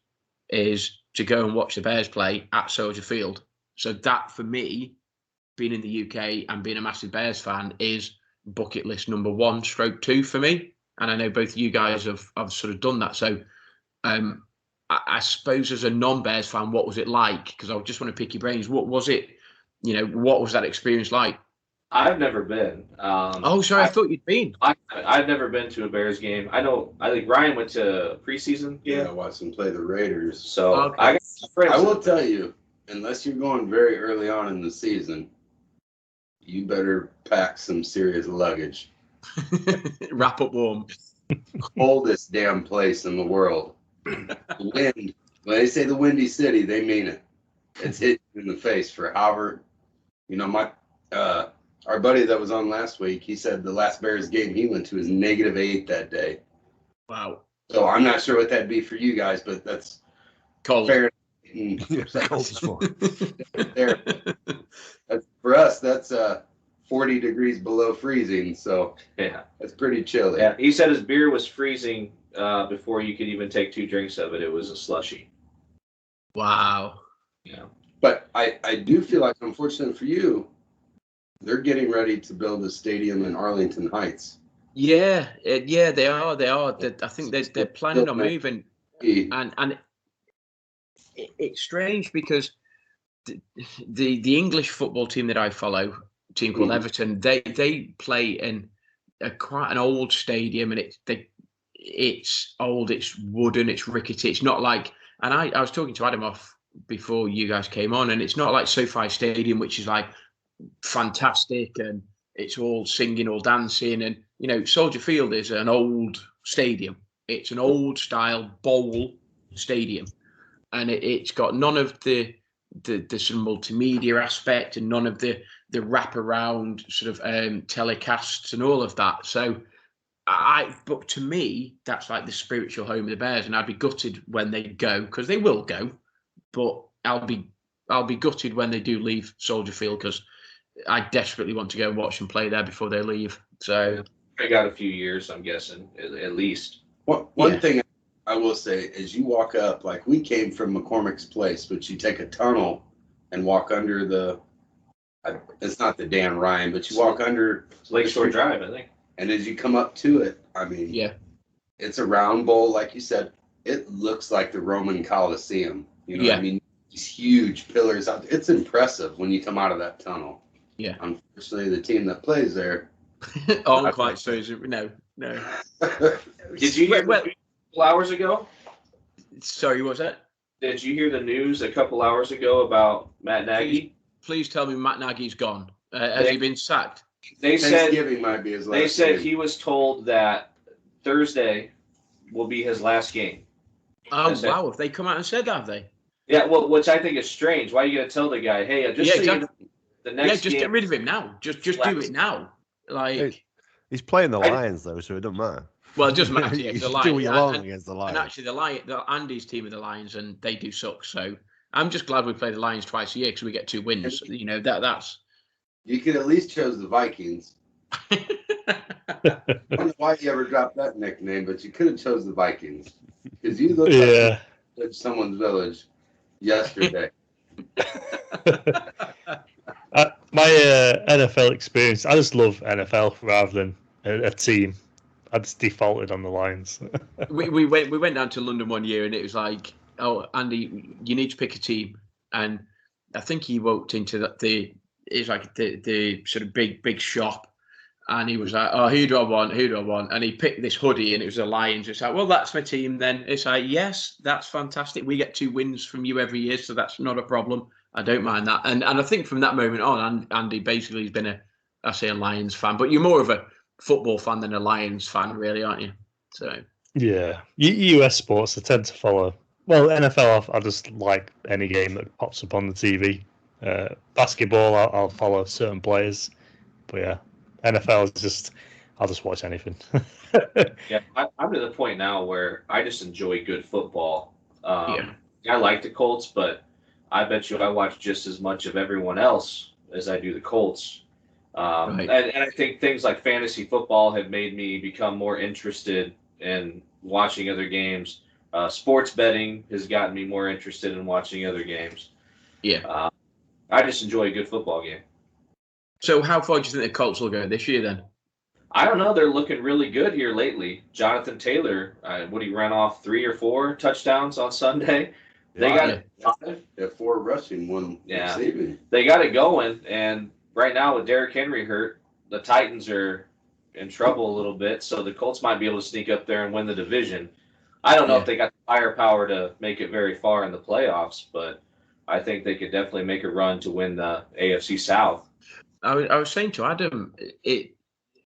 is to go and watch the Bears play at Soldier Field. So that, for me, being in the UK and being a massive Bears fan, is bucket list number 1/2 for me. And I know both of you guys have sort of done that. So I suppose as a non-Bears fan, what was it like? Because I just want to pick your brains. What was it? What was that experience like? I've never been. Sorry, I thought you'd been. I've never been to a Bears game. I think Ryan went to a preseason game. Yeah, I watched him play the Raiders. So Okay. I will tell you, unless you're going very early on in the season, you better pack some serious luggage. Wrap up warm. Coldest damn place in the world. Wind. When they say the Windy City, they mean it. It's hit you in the face for however. Our buddy that was on last week, he said the last Bears game he went to was -8 that day. Wow. So I'm not sure what that'd be for you guys, but that's Cold. fair. Cold as fuck. There. For us, that's 40 degrees below freezing, so Yeah. it's pretty chilly. Yeah. He said his beer was freezing before you could even take 2 drinks of it. It was a slushy. Wow. Yeah. But I do feel like, unfortunately for you, they're getting ready to build a stadium in Arlington Heights. Yeah, they are. I think they're planning on moving, and it's strange because the English football team that I follow, a team called Everton, they play in quite an old stadium, and it's old, it's wooden, it's rickety. It's not like, and I was talking to Adam off before you guys came on, and it's not like SoFi Stadium, which is like fantastic and it's all singing, all dancing, and Soldier Field is an old stadium. It's an old style bowl stadium, and it's got none of the sort of multimedia aspect and none of the wraparound sort of telecasts and all of that. So but to me, that's like the spiritual home of the Bears, and I'd be gutted when they go, because they will go, but I'll be gutted when they do leave Soldier Field, because I desperately want to go and watch them play there before they leave. So I got a few years, I'm guessing, at least. One thing I will say is, you walk up, like we came from McCormick's Place, but you take a tunnel and walk under it's not the Dan Ryan, but you walk under Lakeshore Drive, I think. And as you come up to it, I mean, it's a round bowl, like you said. It looks like the Roman Colosseum. You know what I mean? These huge pillars out there. It's impressive when you come out of that tunnel. Yeah. Unfortunately, the team that plays there. Quite so. No. Did you hear a couple hours ago? Sorry, what was that? Did you hear the news a couple hours ago about Matt Nagy? Please tell me Matt Nagy's gone. Has he been sacked? Thanksgiving might be his last They said game. he was told that Thursday will be his last game. Oh, wow. Have they come out and said that, have they? Yeah, well, which I think is strange. Why are you going to tell the guy, hey, the next just game, get rid of him now. Just do it now. Like, he's playing the Lions, though, so it doesn't matter. Well, it doesn't matter. Yeah, you the should do what you Lions, want against the Lions. And actually, Andy's team are the Lions, and they do suck. So I'm just glad we play the Lions twice a year, because we get 2 wins. That's. You could at least chose the Vikings. I don't know why you ever dropped that nickname, but you could have chose the Vikings, because you looked like someone's village yesterday. My NFL experience, I just love NFL rather than a team. I just defaulted on the Lions. we went down to London one year, and it was like, oh, Andy, you need to pick a team. And I think he walked into the sort of big shop, and he was like, oh, who do I want? And he picked this hoodie, and it was the Lions. It's like, well, that's my team then. It's like, yes, that's fantastic. We get 2 wins from you every year, so that's not a problem. I don't mind that. And I think from that moment on, Andy basically has been a Lions fan. But you're more of a football fan than a Lions fan, really, aren't you? So yeah, US sports I tend to follow. Well, NFL, I just like any game that pops up on the TV. Basketball, I'll follow certain players, but yeah, NFL is I'll just watch anything. Yeah, I'm to the point now where I just enjoy good football. I like the Colts, but I bet you I watch just as much of everyone else as I do the Colts. Right. And I think things like fantasy football have made me become more interested in watching other games. Sports betting has gotten me more interested in watching other games. Yeah. I just enjoy a good football game. So how far do you think the Colts will go this year then? I don't know. They're looking really good here lately. Jonathan Taylor, he ran off 3 or 4 touchdowns on Sunday. They got it. 4 rushing, 1 receiving. They got it going, and right now with Derrick Henry hurt, the Titans are in trouble a little bit, so the Colts might be able to sneak up there and win the division. I don't know if they got the firepower to make it very far in the playoffs, but I think they could definitely make a run to win the AFC South. I was saying to Adam, the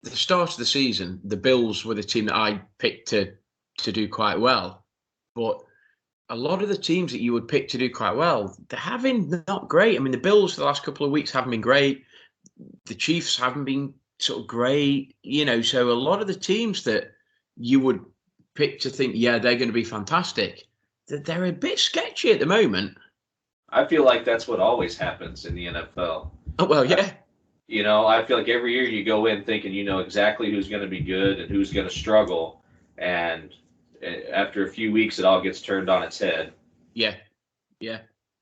start of the season, the Bills were the team that I picked to do quite well, but a lot of the teams that you would pick to do quite well, they're having not great. I mean, the Bills for the last couple of weeks haven't been great. The Chiefs haven't been sort of great, so a lot of the teams that you would pick to think, yeah, they're going to be fantastic, they're a bit sketchy at the moment. I feel like that's what always happens in the NFL. Oh, well, yeah. I feel like every year you go in thinking you know exactly who's going to be good and who's going to struggle, and after a few weeks, it all gets turned on its head. Yeah,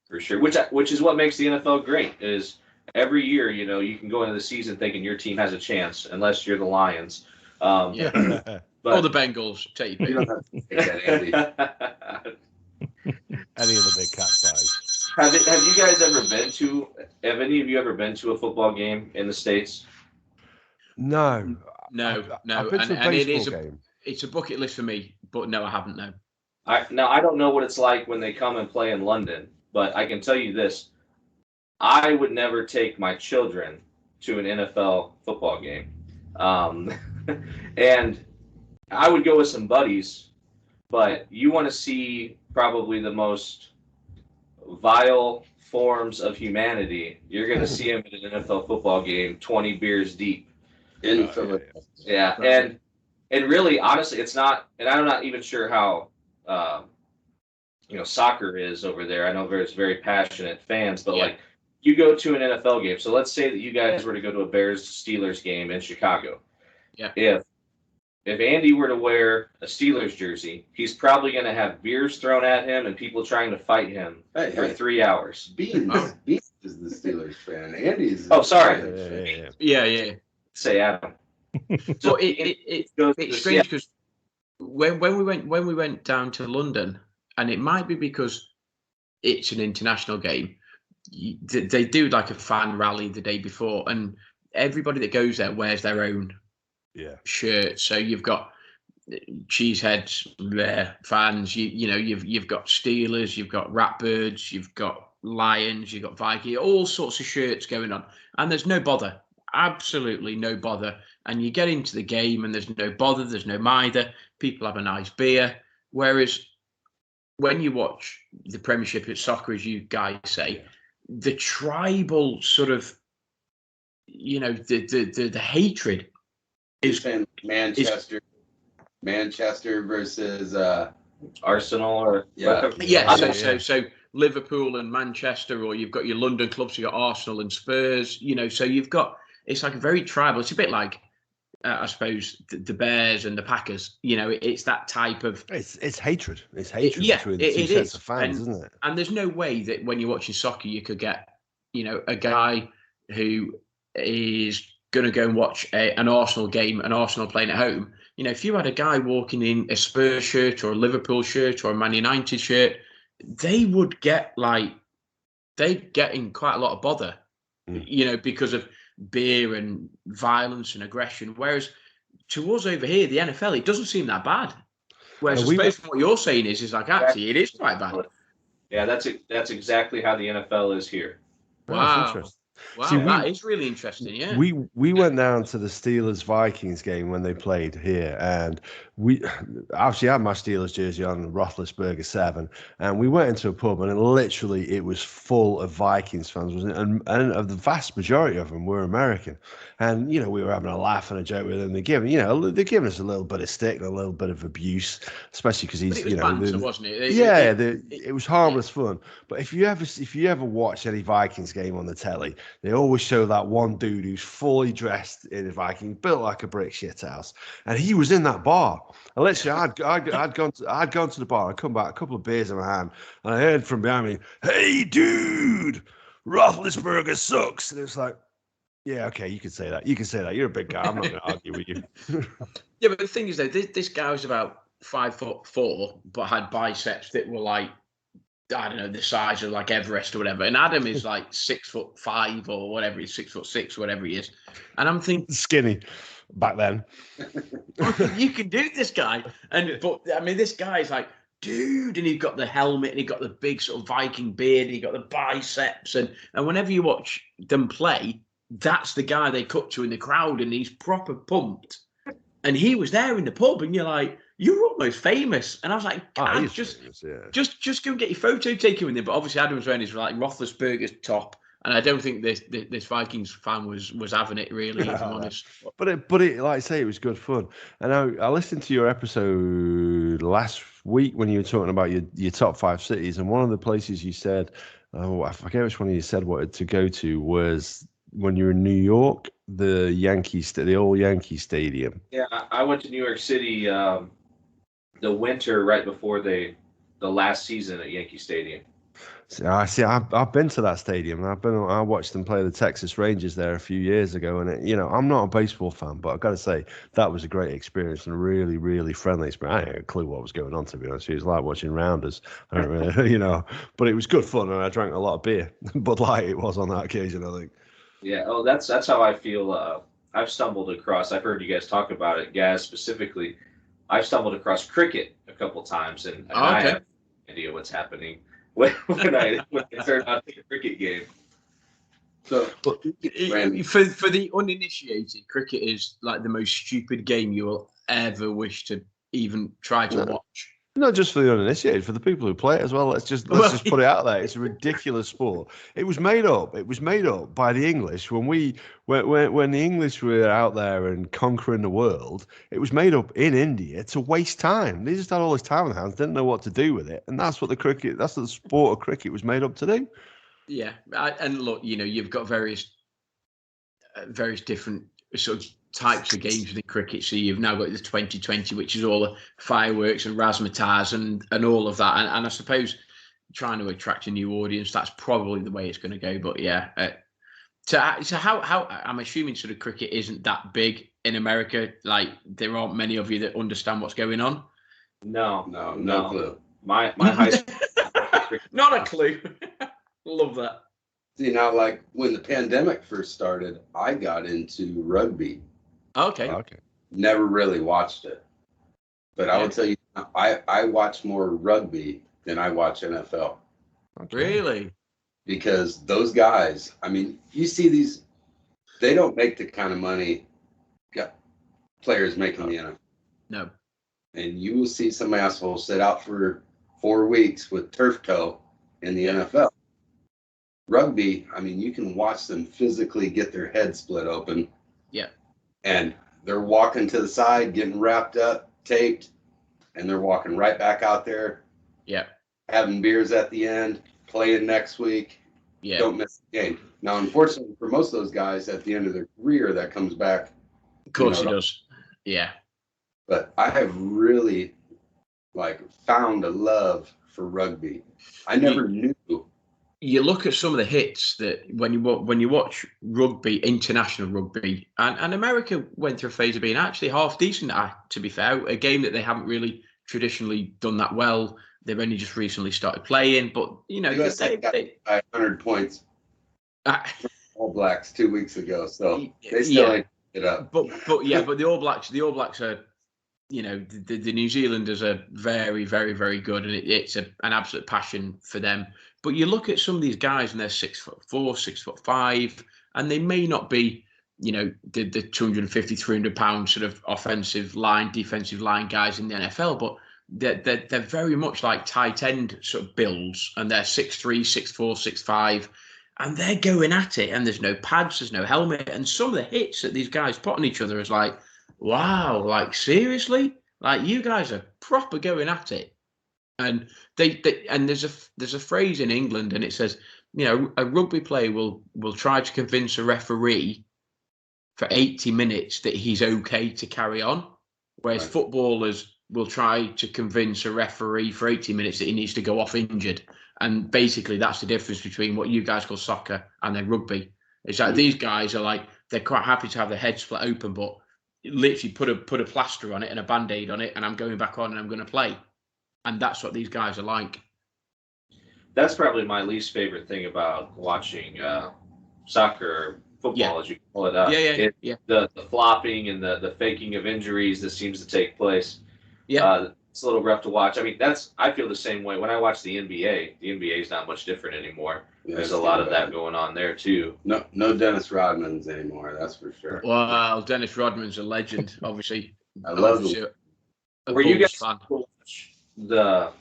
for sure. Which is what makes the NFL great. Is every year, you can go into the season thinking your team has a chance, unless you're the Lions. But, or the Bengals. You don't have to take that, Andy. Any of the big cat size. Have you guys ever been to? Have any of you ever been to a football game in the States? No. I've been to a baseball game. It's a bucket list for me, but no, I haven't. No. I don't know what it's like when they come and play in London, but I can tell you this: I would never take my children to an NFL football game, and I would go with some buddies. But you want to see probably the most vile forms of humanity, you're going to see them at an NFL football game, 20 beers deep. In Philadelphia. Yeah, and really, honestly, it's not, and I'm not even sure how, soccer is over there. I know there's very passionate fans, but like, you go to an NFL game. So let's say that you guys were to go to a Bears-Steelers game in Chicago. Yeah. If Andy were to wear a Steelers jersey, he's probably going to have beers thrown at him and people trying to fight him for 3 hours. Beans is the Steelers fan. Andy's. Oh, sorry. Yeah. Say Adam. So it's strange because when we went down to London, and it might be because it's an international game, they do like a fan rally the day before, and everybody that goes there wears their own shirt. So you've got Cheeseheads there, fans. You've got Steelers, you've got Ratbirds, you've got Lions, you've got Viking, all sorts of shirts going on, and there's no bother. Absolutely no bother. And you get into the game and there's no bother, there's no mither. People have a nice beer. Whereas when you watch the Premiership at soccer, as you guys say, the tribal sort of, the hatred is Manchester versus Arsenal or So Liverpool and Manchester, or you've got your London clubs, you've got Arsenal and Spurs, so you've got, it's like very tribal. It's a bit like, I suppose, the Bears and the Packers. It's that type of. It's hatred. It's hatred between the two sets of fans, isn't it? And there's no way that when you're watching soccer, you could get, a guy who is going to go and watch an Arsenal game, an Arsenal playing at home. If you had a guy walking in a Spurs shirt or a Liverpool shirt or a Man United shirt, they would get in quite a lot of bother, because of beer and violence and aggression. Whereas to us over here, the NFL, it doesn't seem that bad. Whereas I suppose what you're saying is like, actually, it is quite bad. Yeah, that's exactly how the NFL is here. Wow. Wow, that is really interesting. Yeah, we went down to the Steelers Vikings game when they played here, and we actually had my Steelers jersey on, Roethlisberger 7, and we went into a pub, and literally it was full of Vikings fans, wasn't it? And of the vast majority of them were American, and we were having a laugh and a joke with them. They're giving us a little bit of stick and a little bit of abuse, especially because he's banter, wasn't it? It was harmless fun. But if you ever watch any Vikings game on the telly, they always show that one dude who's fully dressed in a Viking, built like a brick shithouse, and he was in that bar. And literally, I'd gone to the bar. I'd come back, a couple of beers in my hand, and I heard from behind me, "Hey, dude, Roethlisberger sucks." And it's like, yeah, okay, you can say that. You can say that. You're a big guy. I'm not going to argue with you. Yeah, but the thing is, though, this guy was about 5'4", but had biceps that were like I don't know, the size of like Everest or whatever. And Adam is like 6'5" or whatever. He's 6'6", whatever he is. And I'm thinking, skinny back then. you can do this, guy. But I mean, this guy's like, dude, and he's got the helmet and he got the big sort of Viking beard and he got the biceps. And whenever you watch them play, that's the guy they cut to in the crowd and he's proper pumped. And he was there in the pub and you're like, you're almost famous. And I was like, just go and get your photo taken with him. But obviously Adam was wearing his like Roethlisberger's top. And I don't think this Vikings fan was having it really, if I'm honest. But it, like I say, it was good fun. And I listened to your episode last week when you were talking about your top 5 cities. And one of the places you said, I forget which one you said wanted to go to, was when you were in New York, the old Yankee Stadium. Yeah, I went to New York City the winter right before the last season at Yankee Stadium. I've been to that stadium. I watched them play the Texas Rangers there a few years ago, and I'm not a baseball fan, but I've got to say that was a great experience and a really, really friendly experience. I had a clue what was going on, to be honest. It was like watching Rounders. I don't really, but it was good fun, and I drank a lot of beer. Bud Light it was on that occasion, I think. Yeah. Oh, that's how I feel. I've stumbled across. I've heard you guys talk about it, Gaz specifically. I've stumbled across cricket a couple times, and I have no idea what's happening when I turn on the cricket game. So, for the uninitiated, cricket is like the most stupid game you will ever wish to even try to watch. Not just for the uninitiated, for the people who play it as well. Let's just put it out there. It's a ridiculous sport. It was made up by the English when the English were out there and conquering the world. It was made up in India to waste time. They just had all this time on their hands, didn't know what to do with it, and that's what the sport of cricket was made up to do. Yeah, and look, you've got various different sort of types of games within cricket. So you've now got the 2020, which is all the fireworks and razzmatazz and all of that. And I suppose trying to attract a new audience, that's probably the way it's going to go. But yeah, so how I'm assuming sort of cricket isn't that big in America. Like there aren't many of you that understand what's going on. No clue. My high school. Not a clue. Love that. See, now, like when the pandemic first started, I got into rugby. Okay. Never really watched it. But I will tell you, I watch more rugby than I watch NFL. Okay. Really? Because those guys, I mean, you see these, they don't make the kind of money players make in the NFL. No. And you will see some asshole sit out for 4 weeks with turf toe in the NFL. Rugby, I mean, you can watch them physically get their head split open. Yeah. And they're walking to the side, getting wrapped up, taped, and they're walking right back out there. Yeah. Having beers at the end, playing next week. Yeah. Don't miss the game. Now, unfortunately, for most of those guys, at the end of their career, that comes back. Of course it does. Yeah. But I have really, found a love for rugby. I never knew. You look at some of the hits that when you watch rugby, international rugby, and America went through a phase of being actually half decent, to be fair, a game that they haven't really traditionally done that well. They've only just recently started playing, but USA got 100 points. All Blacks 2 weeks ago, so they still ain't it up. But the All Blacks are, the New Zealanders are very, very, very good, and it's an absolute passion for them. But you look at some of these guys, and they're 6'4", 6'5", and they may not be, the 250, 300 pound sort of offensive line, defensive line guys in the NFL, but they're very much like tight end sort of builds, and they're 6'3", 6'4", 6'5", and they're going at it. And there's no pads, there's no helmet, and some of the hits that these guys put on each other is like, wow, like seriously, like you guys are proper going at it. And and there's a phrase in England, and it says, a rugby player will try to convince a referee for 80 minutes that he's okay to carry on, whereas footballers will try to convince a referee for 80 minutes that he needs to go off injured. And basically that's the difference between what you guys call soccer and then rugby. It's like these guys are like, they're quite happy to have their head split open, but literally put a plaster on it and a band-aid on it, and I'm going back on and I'm going to play. And that's what these guys are like. That's probably my least favorite thing about watching soccer or football, as you call it. The flopping and the faking of injuries that seems to take place. Yeah. It's a little rough to watch. I mean, I feel the same way when I watch the NBA. The NBA is not much different anymore. Yeah, there's a lot of that going on there too. No Dennis Rodman's anymore. That's for sure. Well, Dennis Rodman's a legend, obviously. I love him. Were you guys watch that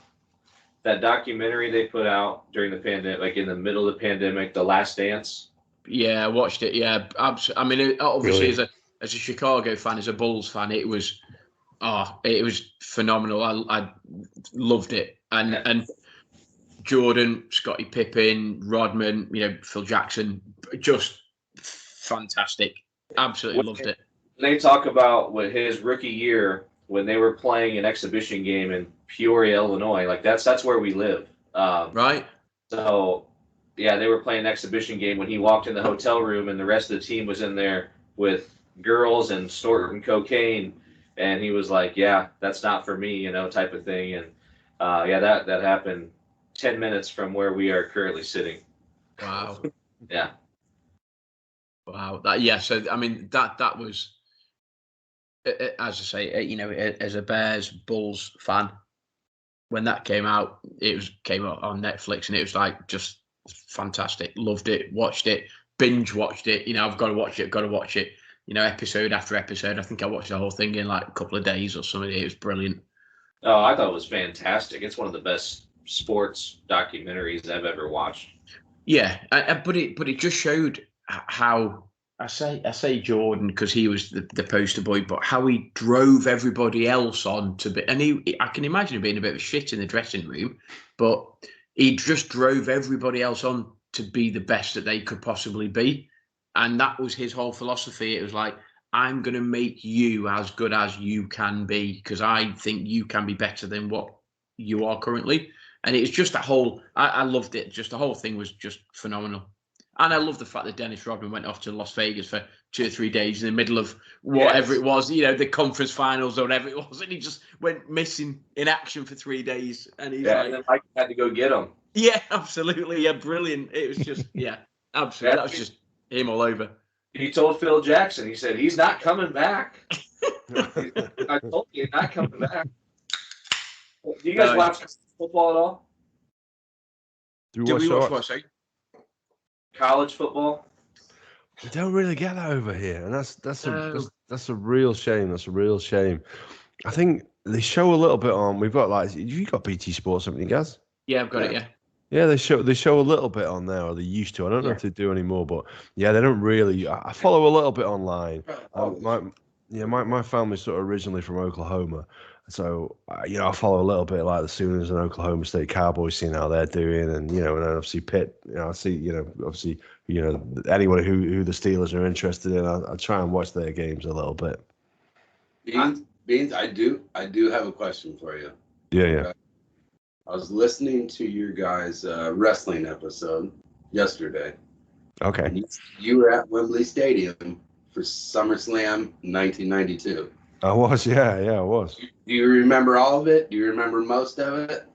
documentary they put out during the pandemic, like in the middle of the pandemic, The Last Dance? Yeah, I watched it. Yeah, I mean, obviously, as a Chicago fan, as a Bulls fan, it was phenomenal. I loved it, and Jordan, Scottie Pippen, Rodman, Phil Jackson, just fantastic. Absolutely loved it. They talk about what his rookie year when they were playing an exhibition game in Peoria, Illinois. Like that's where we live. Right. So. Yeah, they were playing an exhibition game when he walked in the hotel room and the rest of the team was in there with girls and snorting cocaine. And he was like, yeah, that's not for me, type of thing. And that happened 10 minutes from where we are currently sitting. Wow. Yeah. Wow. So, I mean, that was, as I say, as a Bears Bulls fan, when that came out, came out on Netflix and it was like just fantastic. Loved it, watched it, binge watched it. I've got to watch it, episode after episode. I think I watched the whole thing in like a couple of days or something. It was brilliant. Oh, I thought it was fantastic. It's one of the best sports documentaries I've ever watched. Yeah, but it just showed how I say Jordan because he was the poster boy, but how he drove everybody else on to be, and I can imagine him being a bit of a shit in the dressing room, but he just drove everybody else on to be the best that they could possibly be. And that was his whole philosophy. It was like, I'm going to make you as good as you can be because I think you can be better than what you are currently. And it's just that whole, I loved it. Just the whole thing was just phenomenal. And I love the fact that Dennis Rodman went off to Las Vegas for 2 or 3 days in the middle of whatever it was, the conference finals or whatever it was. And he just went missing in action for 3 days. And he's and then Mike had to go get him. Yeah, absolutely. Yeah, brilliant. It was just, absolutely. That was just him all over. He told Phil Jackson, he said, he's not coming back. I told you, he's not coming back. Do you guys watch football at all? Do we watch what, say? College football? We don't really get that over here, and that's a real shame. That's a real shame. I think they show a little bit on. We've got you got BT Sports, haven't you guys? Yeah, I've got it. Yeah. Yeah, they show a little bit on there, or they used to. I don't know if they do anymore, but yeah, they don't really. I follow a little bit online. My family's sort of originally from Oklahoma, so I follow a little bit like the Sooners and Oklahoma State Cowboys, seeing how they're doing, and and then obviously Pitt. I see obviously anyone who the Steelers are interested in, I try and watch their games a little bit. Beans, I do have a question for you. Yeah. I was listening to your guys' wrestling episode yesterday. Okay. You were at Wembley Stadium for SummerSlam 1992. I was, yeah, I was. Do you remember all of it? Do you remember most of it?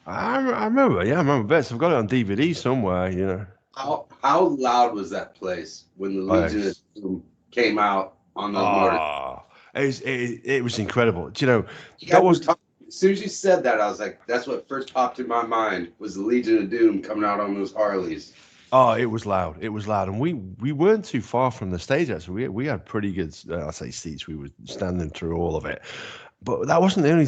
I remember bits. I've got it on DVD somewhere, How loud was that place when the Legion of Doom came out on those motorcycles? It was incredible. As soon as you said that, I was like, that's what first popped in my mind was the Legion of Doom coming out on those Harleys. Oh, it was loud. And we weren't too far from the stage, actually. We had pretty good, seats. We were standing through all of it. But that wasn't the only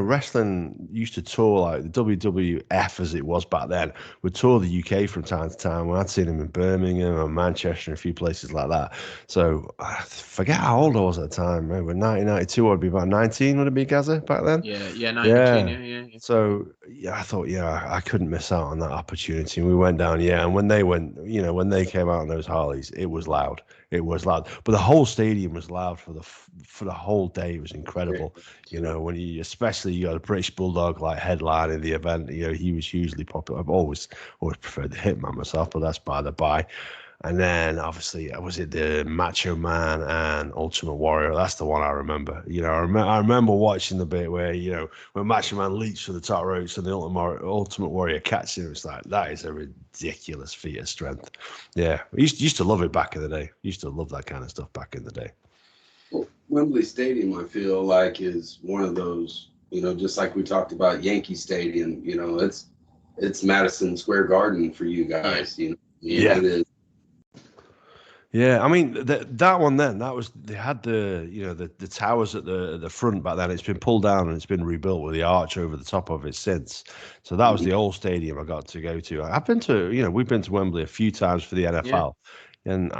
wrestling used to tour, like the WWF as it was back then, would tour the UK from time to time. I'd seen them in Birmingham and Manchester and a few places like that. So I forget how old I was at the time. Maybe 1992, I'd be about 19, would it be, Gaza, back then? Yeah, 19, yeah. So I thought, I couldn't miss out on that opportunity. And we went down, and when they went, when they came out on those Harleys, it was loud. It was loud, but the whole stadium was loud for the whole day. It was incredible. When especially you got a British Bulldog like headlining the event. He was hugely popular. I've always preferred the Hitman myself, but that's by the by. And then obviously, was it the Macho Man and Ultimate Warrior? That's the one I remember. I remember watching the bit where, when Macho Man leaps for the top ropes and the Ultimate Warrior catches him. It's like, that is a ridiculous feat of strength. Yeah, I used to love it back in the day. Used to love that kind of stuff back in the day. Well, Wembley Stadium, I feel like, is one of those, just like we talked about Yankee Stadium, it's Madison Square Garden for you guys, Yeah. It is. Yeah, I mean that one then, they had the towers at the front back then. It's been pulled down and it's been rebuilt with the arch over the top of it since. So that was the old stadium I got to go to. I've been to, we've been to Wembley a few times for the NFL. Yeah. And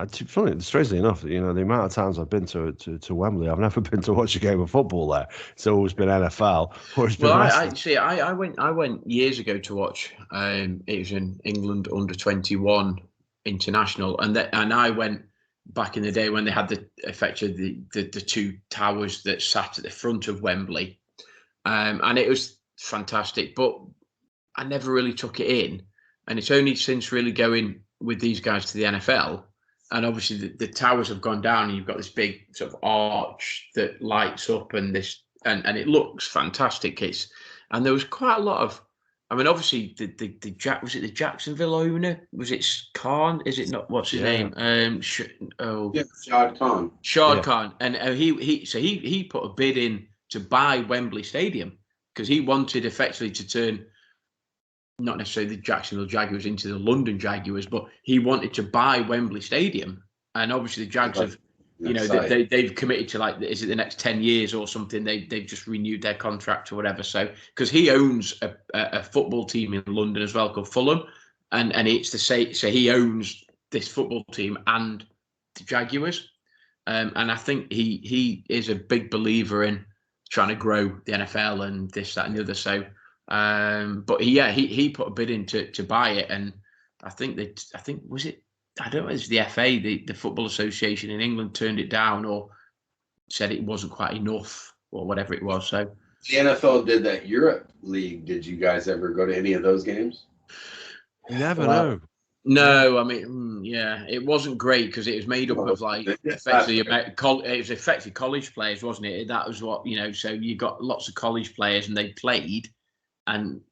strangely enough, the amount of times I've been to Wembley, I've never been to watch a game of football there. It's always been NFL. Or it's been I went years ago to watch. It was in England under-21 international, and I went back in the day when they had the two towers that sat at the front of Wembley, and it was fantastic. But I never really took it in, and it's only since really going with these guys to the NFL. And obviously the towers have gone down and you've got this big sort of arch that lights up and it looks fantastic. And there was quite a lot of, I mean, obviously was it the Jacksonville owner? Was it Khan? Is it not? What's his name? Shad Khan. Khan. And he put a bid in to buy Wembley Stadium because he wanted effectively to turn not necessarily the Jacksonville Jaguars into the London Jaguars, but he wanted to buy Wembley Stadium. And obviously the Jags have, they've committed to is it the next 10 years or something? They've just renewed their contract or whatever. So, because he owns a football team in London as well called Fulham. And it's the same. So he owns this football team and the Jaguars. And I think he is a big believer in trying to grow the NFL and this, that, and the other. So, but he put a bid in to buy it, and I think was it, I don't know, it's the FA, the Football Association in England turned it down or said it wasn't quite enough or whatever it was. So the NFL did that Europe League. Did you guys ever go to any of those games? You never know. No, I mean, it wasn't great because it was made up of effectively college players, wasn't it? That was what, so you got lots of college players and they played, and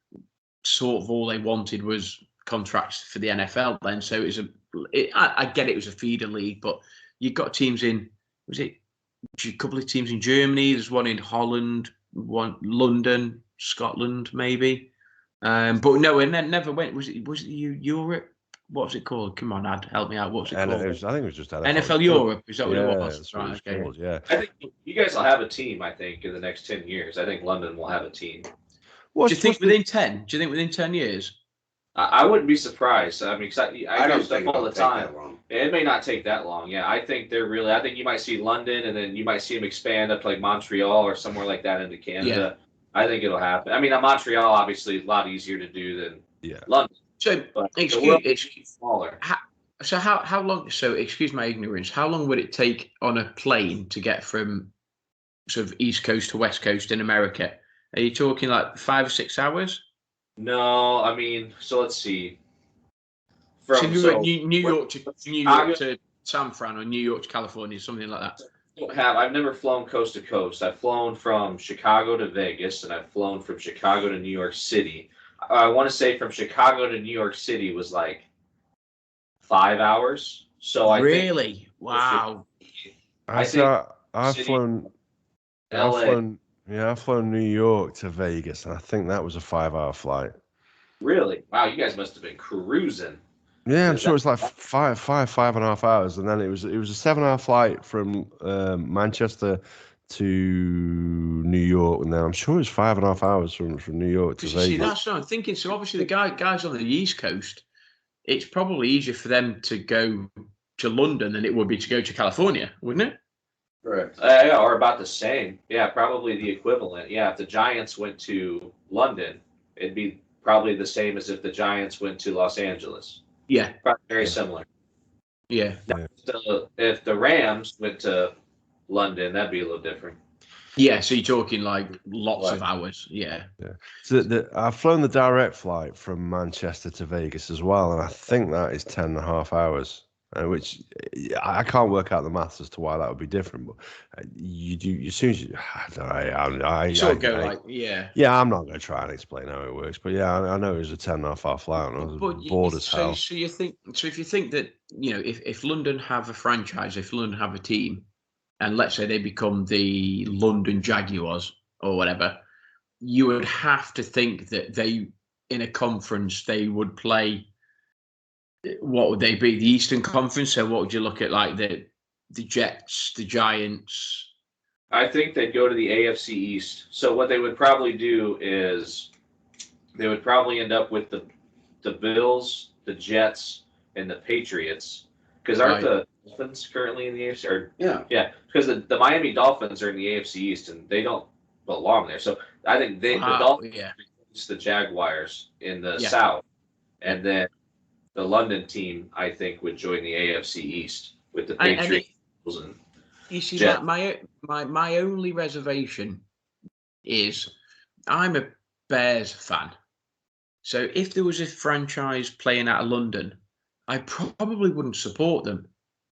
sort of all they wanted was contracts for the NFL then. So I get it was a feeder league, but you've got teams in, was it a couple of teams in Germany? There's one in Holland, one London, Scotland, maybe. But no, and then never went. Was it Europe? What's it called? Come on, Ad, help me out. What's it called? I think it was just NFL Europe. Is that what it was? Right, okay. Yeah. I think you guys will have a team. I think in the next 10 years, I think London will have a team. Do you think within 10? Do you think within 10 years? I wouldn't be surprised. I mean, I don't do stuff think all the it'll take time. that long. It may not take that long. Yeah, I think I think you might see London, and then you might see them expand up to like Montreal or somewhere like that into Canada. Yeah. I think it'll happen. I mean, Montreal obviously a lot easier to do than London. So excuse smaller. How long? So excuse my ignorance. How long would it take on a plane to get from sort of East Coast to West Coast in America? Are you talking like 5 or 6 hours? No, I mean, so let's see. New York to San Fran or New York to California, something like that. I've never flown coast to coast. I've flown from Chicago to Vegas, and I've flown from Chicago to New York City. I want to say from Chicago to New York City was like 5 hours. So I really, think wow. I've flown New York to Vegas, and I think that was a 5-hour flight. Really? Wow, you guys must have been cruising. Yeah, I'm sure it's like 5.5 hours, and then it was a 7-hour flight from Manchester to New York, and then I'm sure it's 5.5 hours from New York to Vegas. See, that's what I'm thinking. So obviously the guys on the East Coast, it's probably easier for them to go to London than it would be to go to California, wouldn't it? Right. Or about the same. Yeah, probably the equivalent. Yeah, if the Giants went to London, it'd be probably the same as if the Giants went to Los Angeles. Yeah. Probably very similar. Yeah. If the Rams went to London, that'd be a little different. Yeah, so you're talking like lots of hours. Yeah. So I've flown the direct flight from Manchester to Vegas as well, and I think that is 10.5 hours. which I can't work out the maths as to why that would be different. But you do as soon as you, yeah. I'm not going to try and explain how it works, but yeah, I know it was a 10.5-hour flight. And I was bored as hell. So you think? So if you think that if London have a franchise, if London have a team, and let's say they become the London Jaguars or whatever, you would have to think that they, in a conference, they would play. What would they be? The Eastern Conference. So what would you look at, like the Jets, the Giants? I think they'd go to the AFC East. So what they would probably do is they would probably end up with the Bills, the Jets, and the Patriots. Because aren't the Dolphins currently in the AFC? Yeah. Because the Miami Dolphins are in the AFC East and they don't belong there. So I think the Dolphins replace the Jaguars in the South, and then the London team, I think, would join the AFC East with the Patriots and you see, Jets. my only reservation is I'm a Bears fan. So if there was a franchise playing out of London, I probably wouldn't support them.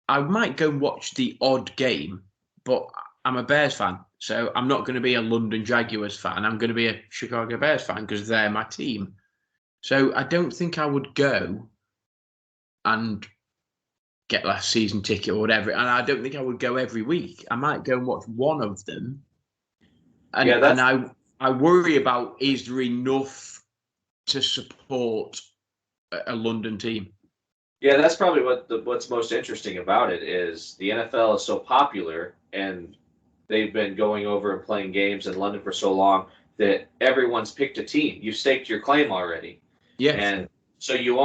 I might go and watch the odd game, but I'm a Bears fan. So I'm not going to be a London Jaguars fan. I'm going to be a Chicago Bears fan because they're my team. So I don't think I would go and get a season ticket or whatever. And I don't think I would go every week. I might go and watch one of them. And I worry about, is there enough to support a London team? Yeah, that's probably what's most interesting about it is the NFL is so popular and they've been going over and playing games in London for so long that everyone's picked a team. You've staked your claim already. Yeah. And so you're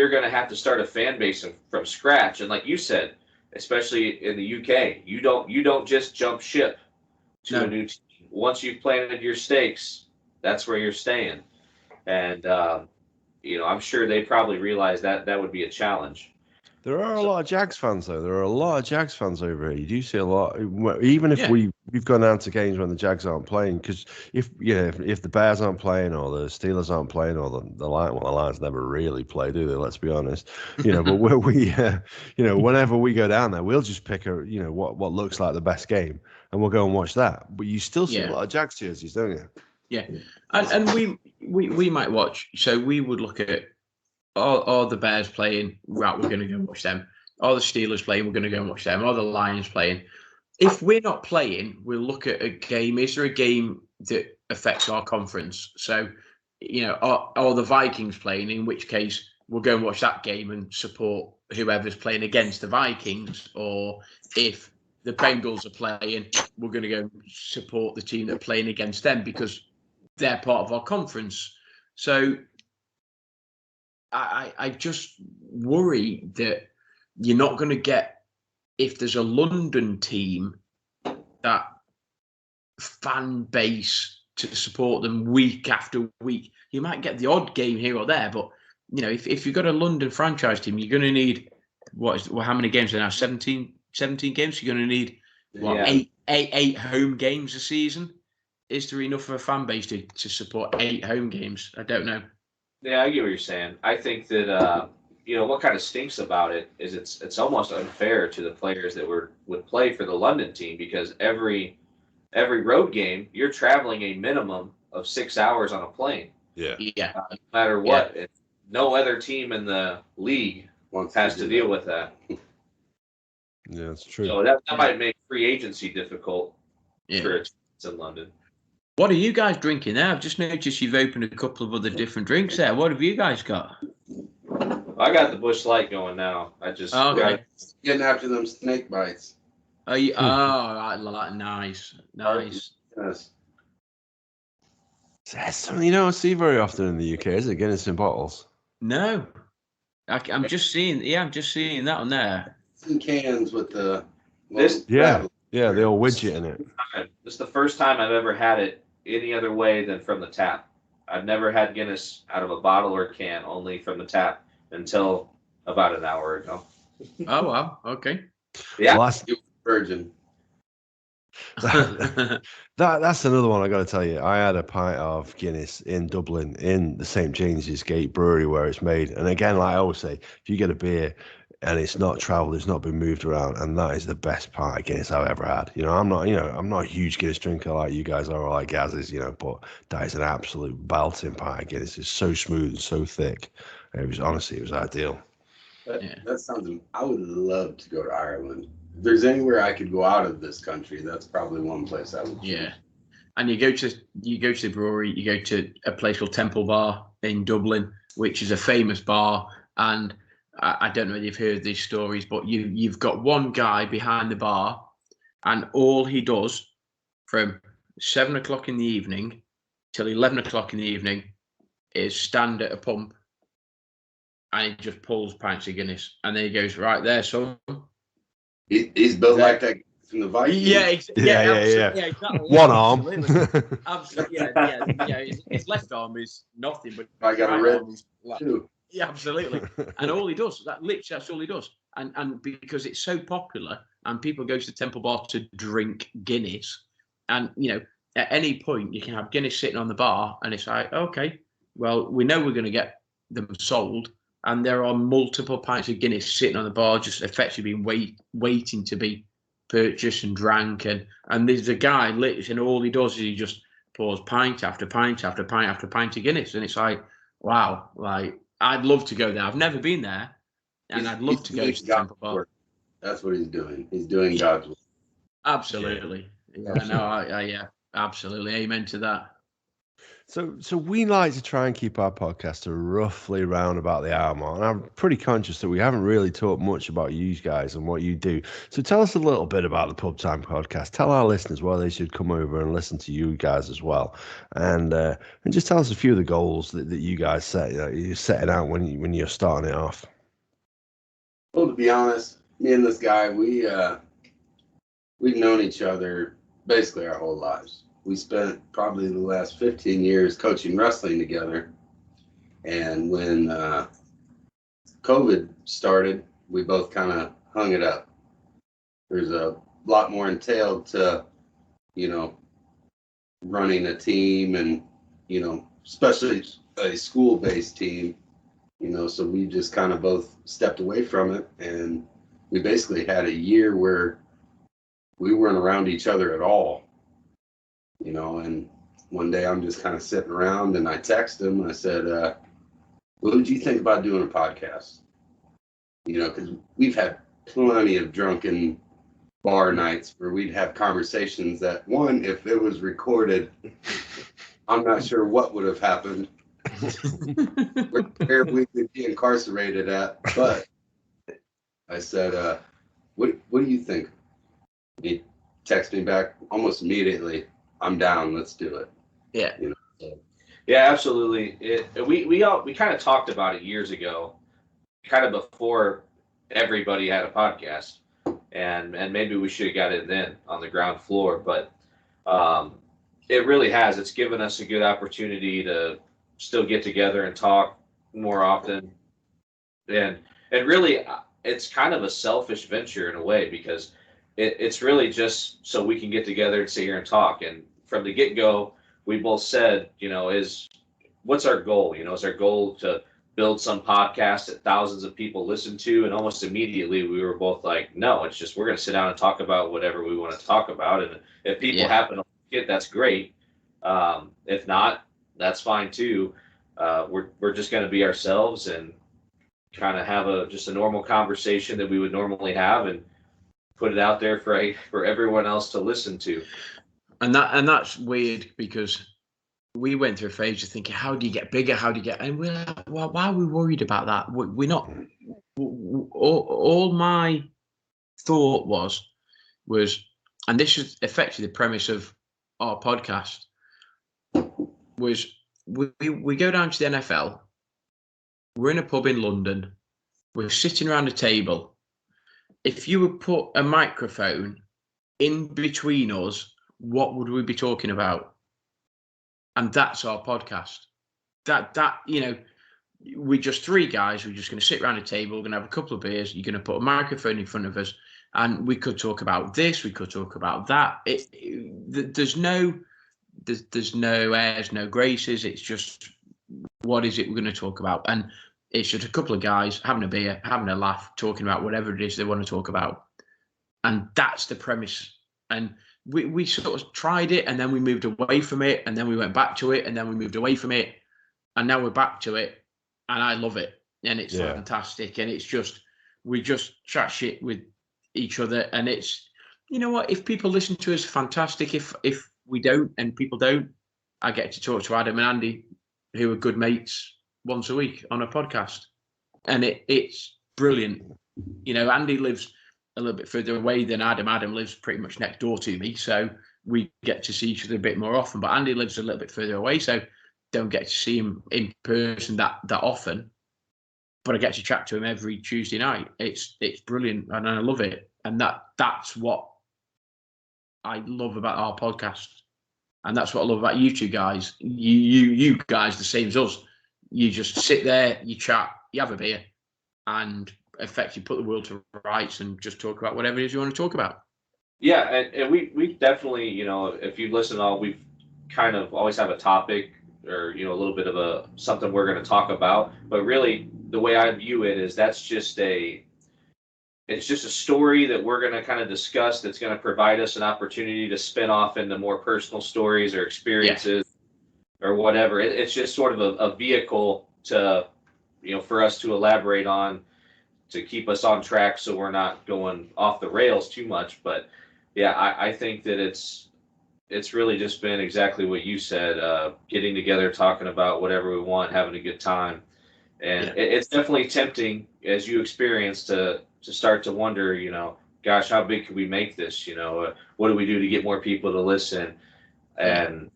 going to have to start a fan base from scratch. And like you said, especially in the UK, you don't just jump ship to a new team. Once you've planted your stakes, that's where you're staying. And I'm sure they probably realize that would be a challenge. There are a lot of Jags fans, though. There are a lot of Jags fans over here. You do see a lot, even if we've gone down to games when the Jags aren't playing. Because if the Bears aren't playing or the Steelers aren't playing or the Lions never really play, do they? Let's be honest. But whenever we go down there, we'll just pick what looks like the best game and we'll go and watch that. But you still see a lot of Jags jerseys, don't you? Yeah, and we might watch. So we would look at all the Bears playing. Right, we're going to go and watch them. All the Steelers playing, we're going to go and watch them. All the Lions playing. If we're not playing, we'll look at a game. Is there a game that affects our conference? So, are the Vikings playing? In which case, we'll go and watch that game and support whoever's playing against the Vikings. Or if the Bengals are playing, we're going to go and support the team that are playing against them because they're part of our conference. So I just worry that you're not going to get, if there's a London team, that fan base to support them week after week. You might get the odd game here or there, but if you've got a London franchise team, you're going to need how many games are now? 17 games. You're going to need eight home games a season. Is there enough of a fan base to support 8 home games? I don't know. Yeah, I get what you're saying. I think that what kind of stinks about it is it's almost unfair to the players that would play for the London team because every road game you're traveling a minimum of 6 hours on a plane. Yeah. No matter what, no other team in the league has to deal with that. Yeah, that's true. So that might make free agency difficult for teams in London. What are you guys drinking there? I've just noticed you've opened a couple of other different drinks there. What have you guys got? I got the Busch Light going now. I just getting after them snake bites. Oh, nice. Yes. That's something you don't see very often in the UK, is it? Guinness in bottles. No, I'm just seeing that on there. In cans with the the old widget in it. This is the first time I've ever had it any other way than from the tap. I've never had Guinness out of a bottle or can, only from the tap until about an hour ago. Oh, wow. Okay. Yeah. Well, virgin. That's another one I got to tell you. I had a pint of Guinness in Dublin in the St. James's Gate Brewery where it's made. And again, like I always say, if you get a beer and it's not traveled, it's not been moved around, and that is the best pint of Guinness I've ever had. I'm not a huge Guinness drinker like you guys are, or like Gaz is, but that is an absolute belting pint of Guinness. It's so smooth and so thick. It was ideal. That sounds. I would love to go to Ireland. If there's anywhere I could go out of this country, that's probably one place I would choose. Yeah. And you go to the brewery, you go to a place called Temple Bar in Dublin, which is a famous bar. And I don't know if you've heard these stories, but you've got one guy behind the bar, and all he does from 7 o'clock in the evening till 11 o'clock in the evening is stand at a pump, and he just pulls pints of Guinness, and then he goes, right there, son. He's built like that from the Vikings. Yeah, exactly. One arm. Absolutely. Yeah. His left arm is nothing, but I got a red too. Yeah, absolutely. And all he does, that's all he does. And because it's so popular, and people go to the Temple Bar to drink Guinness, and at any point you can have Guinness sitting on the bar, and it's like, okay, well, we know we're going to get them sold, and there are multiple pints of Guinness sitting on the bar, just effectively being waiting to be purchased and drank. And there's a guy, and all he does is he just pours pint after pint after pint after pint of Guinness, and it's like, wow, like I'd love to go there. I've never been there, and I'd love to go to Temple Bar. That's what he's doing. He's doing God's work. Absolutely. Yeah, absolutely. Amen to that. So we like to try and keep our podcast to roughly around about the hour mark, and I'm pretty conscious that we haven't really talked much about you guys and what you do. So tell us a little bit about the Pubtime Podcast. Tell our listeners why they should come over and listen to you guys as well, and just tell us a few of the goals that you guys set. You're setting out when you're starting it off. Well, to be honest, me and this guy, we've known each other basically our whole lives. We spent probably the last 15 years coaching wrestling together. And when COVID started, we both kind of hung it up. There's a lot more entailed to, running a team and, especially a school-based team, so we just kind of both stepped away from it. And we basically had a year where we weren't around each other at all. And one day I'm just kind of sitting around, and I text him, and I said, what would you think about doing a podcast? Because we've had plenty of drunken bar nights where we'd have conversations that, one, if it was recorded, I'm not sure what would have happened, where we could be incarcerated at. But I said, what do you think? He texted me back almost immediately. I'm down. Let's do it. Yeah. Yeah, absolutely. We kind of talked about it years ago, kind of before everybody had a podcast, and maybe we should have got it then on the ground floor. But it really has. It's given us a good opportunity to still get together and talk more often, and really, it's kind of a selfish venture in a way, because it's really just so we can get together and sit here and talk. And from the get-go, we both said, what's our goal? Is our goal to build some podcast that thousands of people listen to? And almost immediately we were both like, no, it's just, we're going to sit down and talk about whatever we want to talk about. And if people happen to like it, that's great. If not, that's fine too. We're just going to be ourselves and kind of have just a normal conversation that we would normally have, and put it out there for everyone else to listen to. And that's weird, because we went through a phase of thinking, how do you get bigger? How do you get? And we're like, well, why are we worried about that? We're not. All my thought was, and this is effectively the premise of our podcast, was we go down to the NFL. We're in a pub in London. We're sitting around a table. If you would put a microphone in between us, what would we be talking about? And that's our podcast. That we're just three guys. We're just going to sit around a table. We're going to have a couple of beers. You're going to put a microphone in front of us, and we could talk about this. We could talk about that. There's no airs, no graces. It's just, what is it we're going to talk about? And It's just a couple of guys having a beer, having a laugh, talking about whatever it is they want to talk about. And that's the premise. And we sort of tried it, and then we moved away from it, and then we went back to it, and then we moved away from it, and now we're back to it, and I love it, and it's fantastic, and it's just we just chat shit with each other, and it's, you know what, if people listen to us, fantastic. If we don't, and people don't, I get to talk to Adam and Andy, who are good mates, once a week on a podcast, and it's brilliant. You know, Andy lives a little bit further away than Adam. Adam lives pretty much next door to me, so we get to see each other a bit more often. But Andy lives a little bit further away, so don't get to see him in person that often. But I get to chat to him every Tuesday night. It's brilliant, and I love it. And that's what I love about our podcast, and that's what I love about you two guys. You guys, the same as us. You just sit there, you chat, you have a beer, and effectively put the world to rights and just talk about whatever it is you want to talk about. Yeah, and we definitely, you know, if you listen all, we've kind of always have a topic or, you know, a little bit of something we're going to talk about. But really, the way I view it is it's just a story that we're going to kind of discuss that's going to provide us an opportunity to spin off into more personal stories or experiences or whatever. It's just sort of a vehicle to, you know, for us to elaborate on, to keep us on track so we're not going off the rails too much. But yeah, I think that it's really just been exactly what you said, getting together, talking about whatever we want, having a good time. And it's definitely tempting, as you experience, to start to wonder, you know, gosh, how big could we make this? You know, what do we do to get more people to listen? And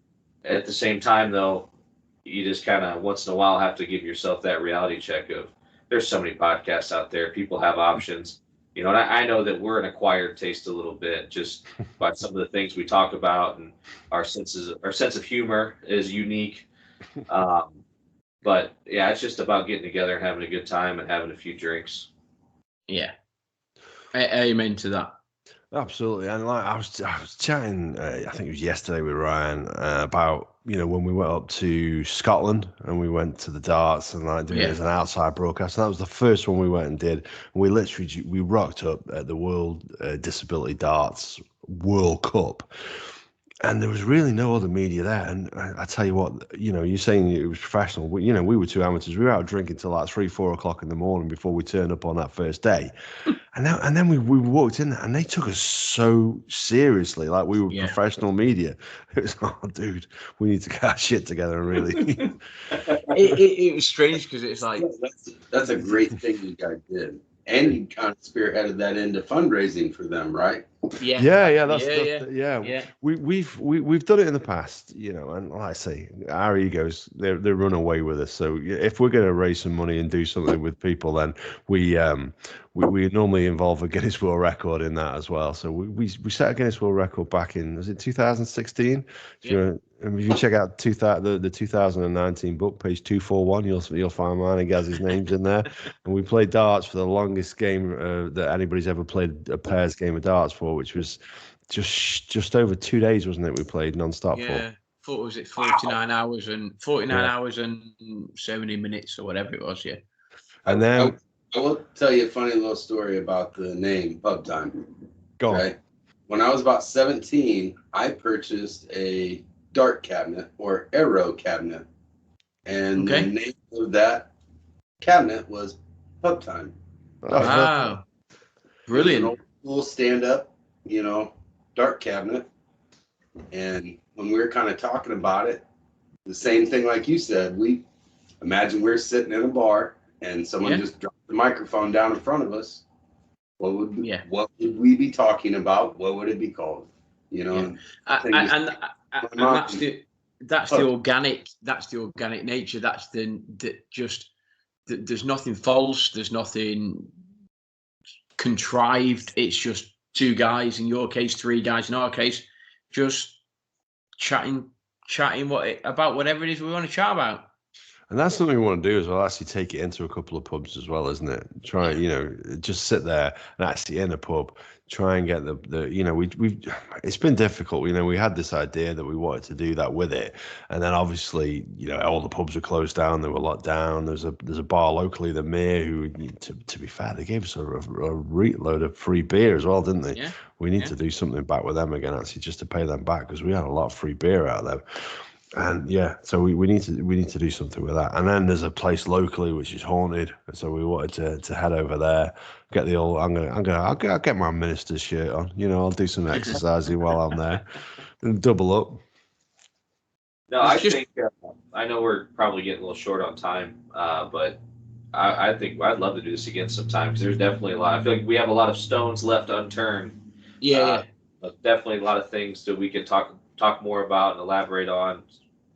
at the same time, though, you just kind of once in a while have to give yourself that reality check of, there's so many podcasts out there. People have options, you know, and I know that we're an acquired taste a little bit just by some of the things we talk about, and our sense of humor is unique. But yeah, it's just about getting together and having a good time and having a few drinks. Yeah. Amen to that. Absolutely. And like I was chatting, I think it was yesterday with Ryan about, you know, when we went up to Scotland and we went to the darts and like doing it as an outside broadcast. And that was the first one we went and did. And we literally, we rocked up at the World Disability Darts World Cup. And there was really no other media there. And I tell you what, you know, you're saying it was professional. We were two amateurs. We were out drinking till like 3-4 o'clock in the morning before we turned up on that first day. And then we walked in there and they took us so seriously, like we were professional media. It was, oh, dude, we need to get our shit together, really. it was strange because it's like... That's a great thing you guys did. And you kind of spearheaded that into fundraising for them, right? Yeah. We've done it in the past, you know, and like I say, our egos they run away with us. So if we're going to raise some money and do something with people, then we normally involve a Guinness World Record in that as well. So we set a Guinness World Record back in, was it 2016? If you check out the 2019 book, page 241, you'll find mine and Gaz's names in there. And we played darts for the longest game that anybody's ever played a pairs game of darts for, which was just over 2 days, wasn't it? We played non-stop for. Was it 49 hours and 49 hours and so many minutes or whatever it was, And then I will tell you a funny little story about the name Pubtime. Go on. When I was about 17, I purchased a dart cabinet or arrow cabinet, and the name of that cabinet was Pubtime. Wow, brilliant! An old school stand-up, you know, dart cabinet. And when we were kind of talking about it, the same thing like you said, we imagine we're sitting in a bar and someone just dropped the microphone down in front of us. What would we be talking about? What would it be called? You know, and that's the organic nature. That's there's nothing false. There's nothing contrived. It's just two guys, in your case, three guys in our case, just chatting about whatever it is we want to chat about. And that's something we want to do as well. Actually, take it into a couple of pubs as well, isn't it? Try, just sit there and actually in a pub, try and get we've. It's been difficult. We had this idea that we wanted to do that with it, and then obviously, all the pubs were closed down. They were locked down. There's a bar locally, the Mere, who, to be fair, they gave us a load of free beer as well, didn't they? Yeah. We need to do something back with them again, actually, just to pay them back, because we had a lot of free beer out of them. And so we need to do something with that. And then there's a place locally which is haunted, so we wanted to head over there, get the old. I'll get my minister's shirt on. I'll do some exercising while I'm there, and double up. No, I think I know we're probably getting a little short on time, but I think I'd love to do this again sometime, because there's definitely a lot. I feel like we have a lot of stones left unturned. Yeah. Definitely a lot of things that we can talk more about and elaborate on,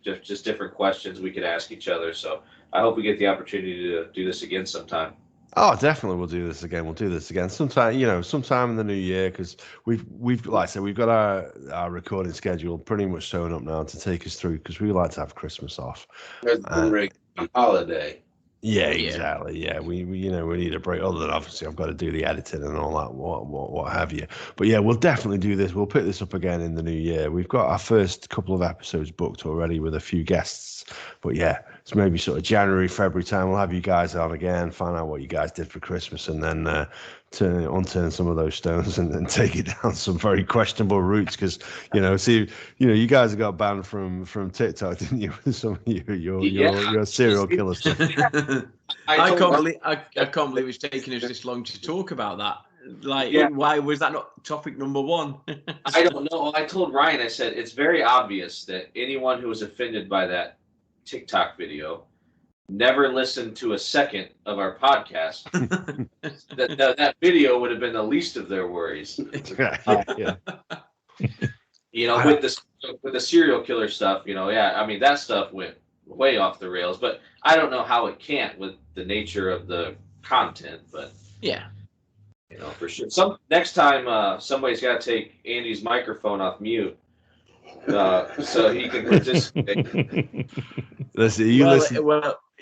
just different questions we could ask each other. So I hope we get the opportunity to do this again sometime. Oh, definitely, we'll do this again. We'll do this again sometime. Sometime in the new year, because we've like I said, we've got our recording schedule pretty much sewn up now to take us through, because we like to have Christmas off. There's a holiday. Yeah, exactly. Yeah, we need a break. Other than obviously I've got to do the editing and all that, what have you. But yeah, we'll definitely do this. We'll pick this up again in the new year. We've got our first couple of episodes booked already with a few guests. But yeah, it's maybe sort of January, February time. We'll have you guys on again, find out what you guys did for Christmas, and then unturn some of those stones and take it down some very questionable routes. Because you guys got banned from TikTok, didn't you? With some of your serial killer stuff. I can't believe it's taken us this long to talk about that. Why was that not topic number one? I don't know. I told Ryan, I said, it's very obvious that anyone who was offended by that TikTok video never listened to a second of our podcast. that video would have been the least of their worries. Yeah. With the serial killer stuff, that stuff went way off the rails. But I don't know how it can't with the nature of the content. But yeah, for sure. Next time, somebody's got to take Andy's microphone off mute. So he can participate.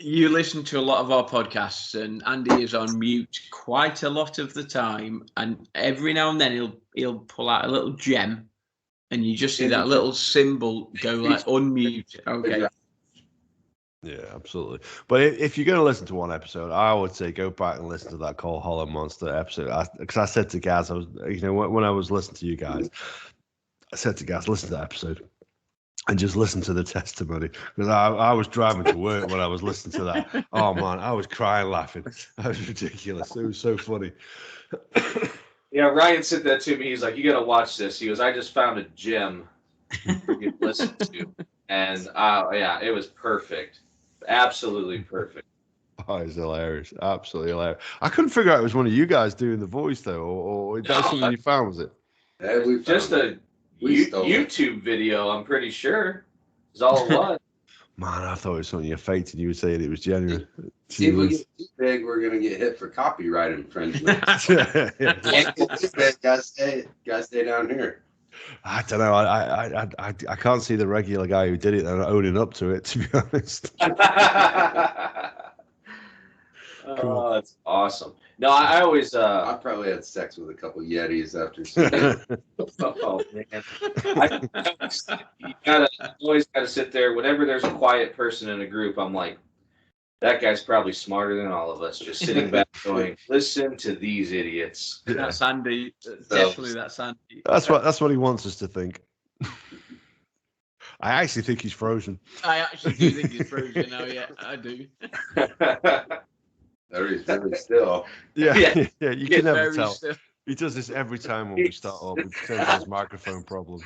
You listen to a lot of our podcasts, and Andy is on mute quite a lot of the time, and every now and then he'll pull out a little gem, and you just see that little symbol go like unmute. Okay. Yeah, absolutely. But if you're going to listen to one episode, I would say go back and listen to that Cole Hollow Monster episode. Because I said to Gaz, when I was listening to you guys, I said to Gaz, listen to that episode and just listen to the testimony. Because I was driving to work when I was listening to that. Oh, man, I was crying, laughing. That was ridiculous. It was so funny. Yeah, Ryan said that to me. He's like, you got to watch this. He goes, I just found a gem you can listen to. And, it was perfect. Absolutely perfect. Oh, it's hilarious. Absolutely hilarious. I couldn't figure out it was one of you guys doing the voice, though, or that's something you found, was it? Just a YouTube video, I'm pretty sure. Is all it was. Man, I thought it was something you faked and you were saying it was genuine. If we get too big, we're going to get hit for copyright infringement. Gotta stay down here. I don't know. I can't see the regular guy who did it and owning up to it, to be honest. Oh, that's awesome. No, I always I probably had sex with a couple Yetis after seeing oh man. You always gotta sit there whenever there's a quiet person in a group. I'm like, that guy's probably smarter than all of us, just sitting back going, listen to these idiots. Yeah. That's Andy. Definitely that's Andy. That's what he wants us to think. I actually think he's frozen. I actually do think he's frozen now, yeah, I do. Very still. Yeah, you can never tell. Still. He does this every time when we start up. He has microphone problems.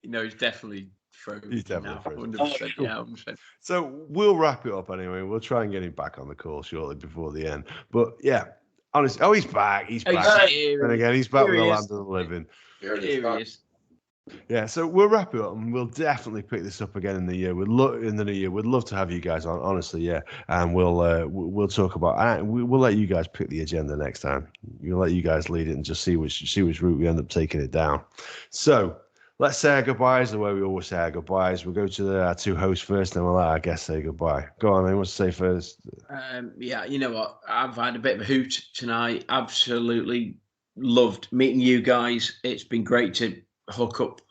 He's definitely frozen. He's definitely frozen. 100%. Yeah, 100%. So we'll wrap it up anyway. We'll try and get him back on the call shortly before the end. But yeah, honestly, he's back. He's back. And again, he's back with the land of the living. Here he is. Yeah, so we'll wrap it up, and we'll definitely pick this up again in the year. In the new year, we'd love to have you guys on, honestly, yeah. And we'll talk about. We'll let you guys pick the agenda next time. We'll let you guys lead it and just see which route we end up taking it down. So let's say our goodbyes the way we always say our goodbyes. We'll go to our two hosts first, then we'll let our guests say goodbye. Go on, then. What's to say first? Yeah, you know what? I've had a bit of a hoot tonight. Absolutely loved meeting you guys. It's been great to hook up.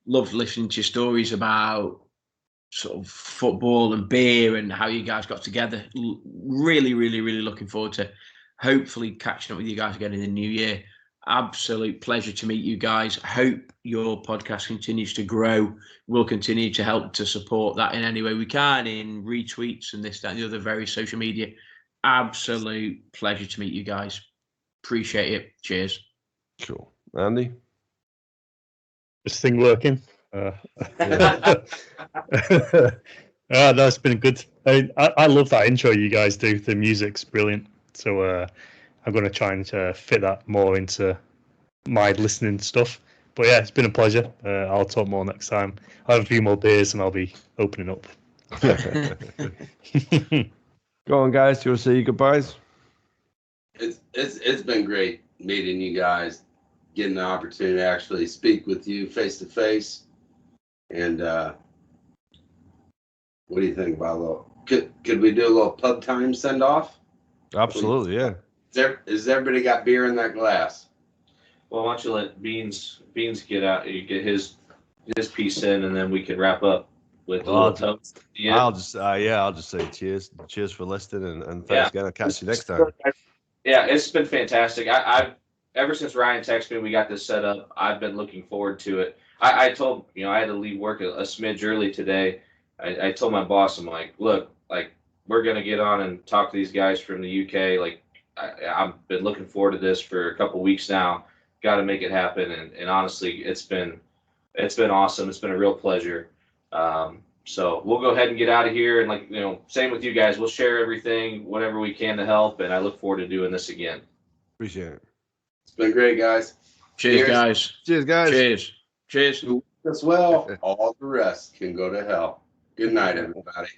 Loved listening to your stories about sort of football and beer and how you guys got together. Really, really, really looking forward to hopefully catching up with you guys again in the new year. Absolute pleasure to meet you guys. Hope your podcast continues to grow. We'll continue to help to support that in any way we can, in retweets and this, that, and the other various social media. Absolute pleasure to meet you guys. Appreciate it. Cheers. Cool. Andy? This thing working? No, it's been good. I love that intro you guys do. The music's brilliant. So I'm going to try and fit that more into my listening stuff. But yeah, it's been a pleasure. I'll talk more next time. I'll have a few more beers and I'll be opening up. Go on, guys. Do you want to say your goodbyes? It's been great meeting you guys, getting the opportunity to actually speak with you face to face. And what do you think about a little? Could we do a little pub time send off? Absolutely, yeah. Is everybody got beer in that glass? Well, why don't you let Beans get out? You get his piece in, and then we can wrap up with a little toast. I'll just say cheers for listening, and thanks again. I'll catch you next time. Yeah, it's been fantastic. I've ever since Ryan texted me, we got this set up. I've been looking forward to it. I told I had to leave work a smidge early today. I told my boss, I'm like, look, like we're gonna get on and talk to these guys from the UK. Like I've been looking forward to this for a couple weeks now. Got to make it happen, and honestly, it's been awesome. It's been a real pleasure. So we'll go ahead and get out of here, and same with you guys. We'll share everything, whatever we can to help, and I look forward to doing this again. Appreciate it. It's been great, guys. Cheers, guys. Cheers, guys. Cheers. As well, all the rest can go to hell. Good night, everybody.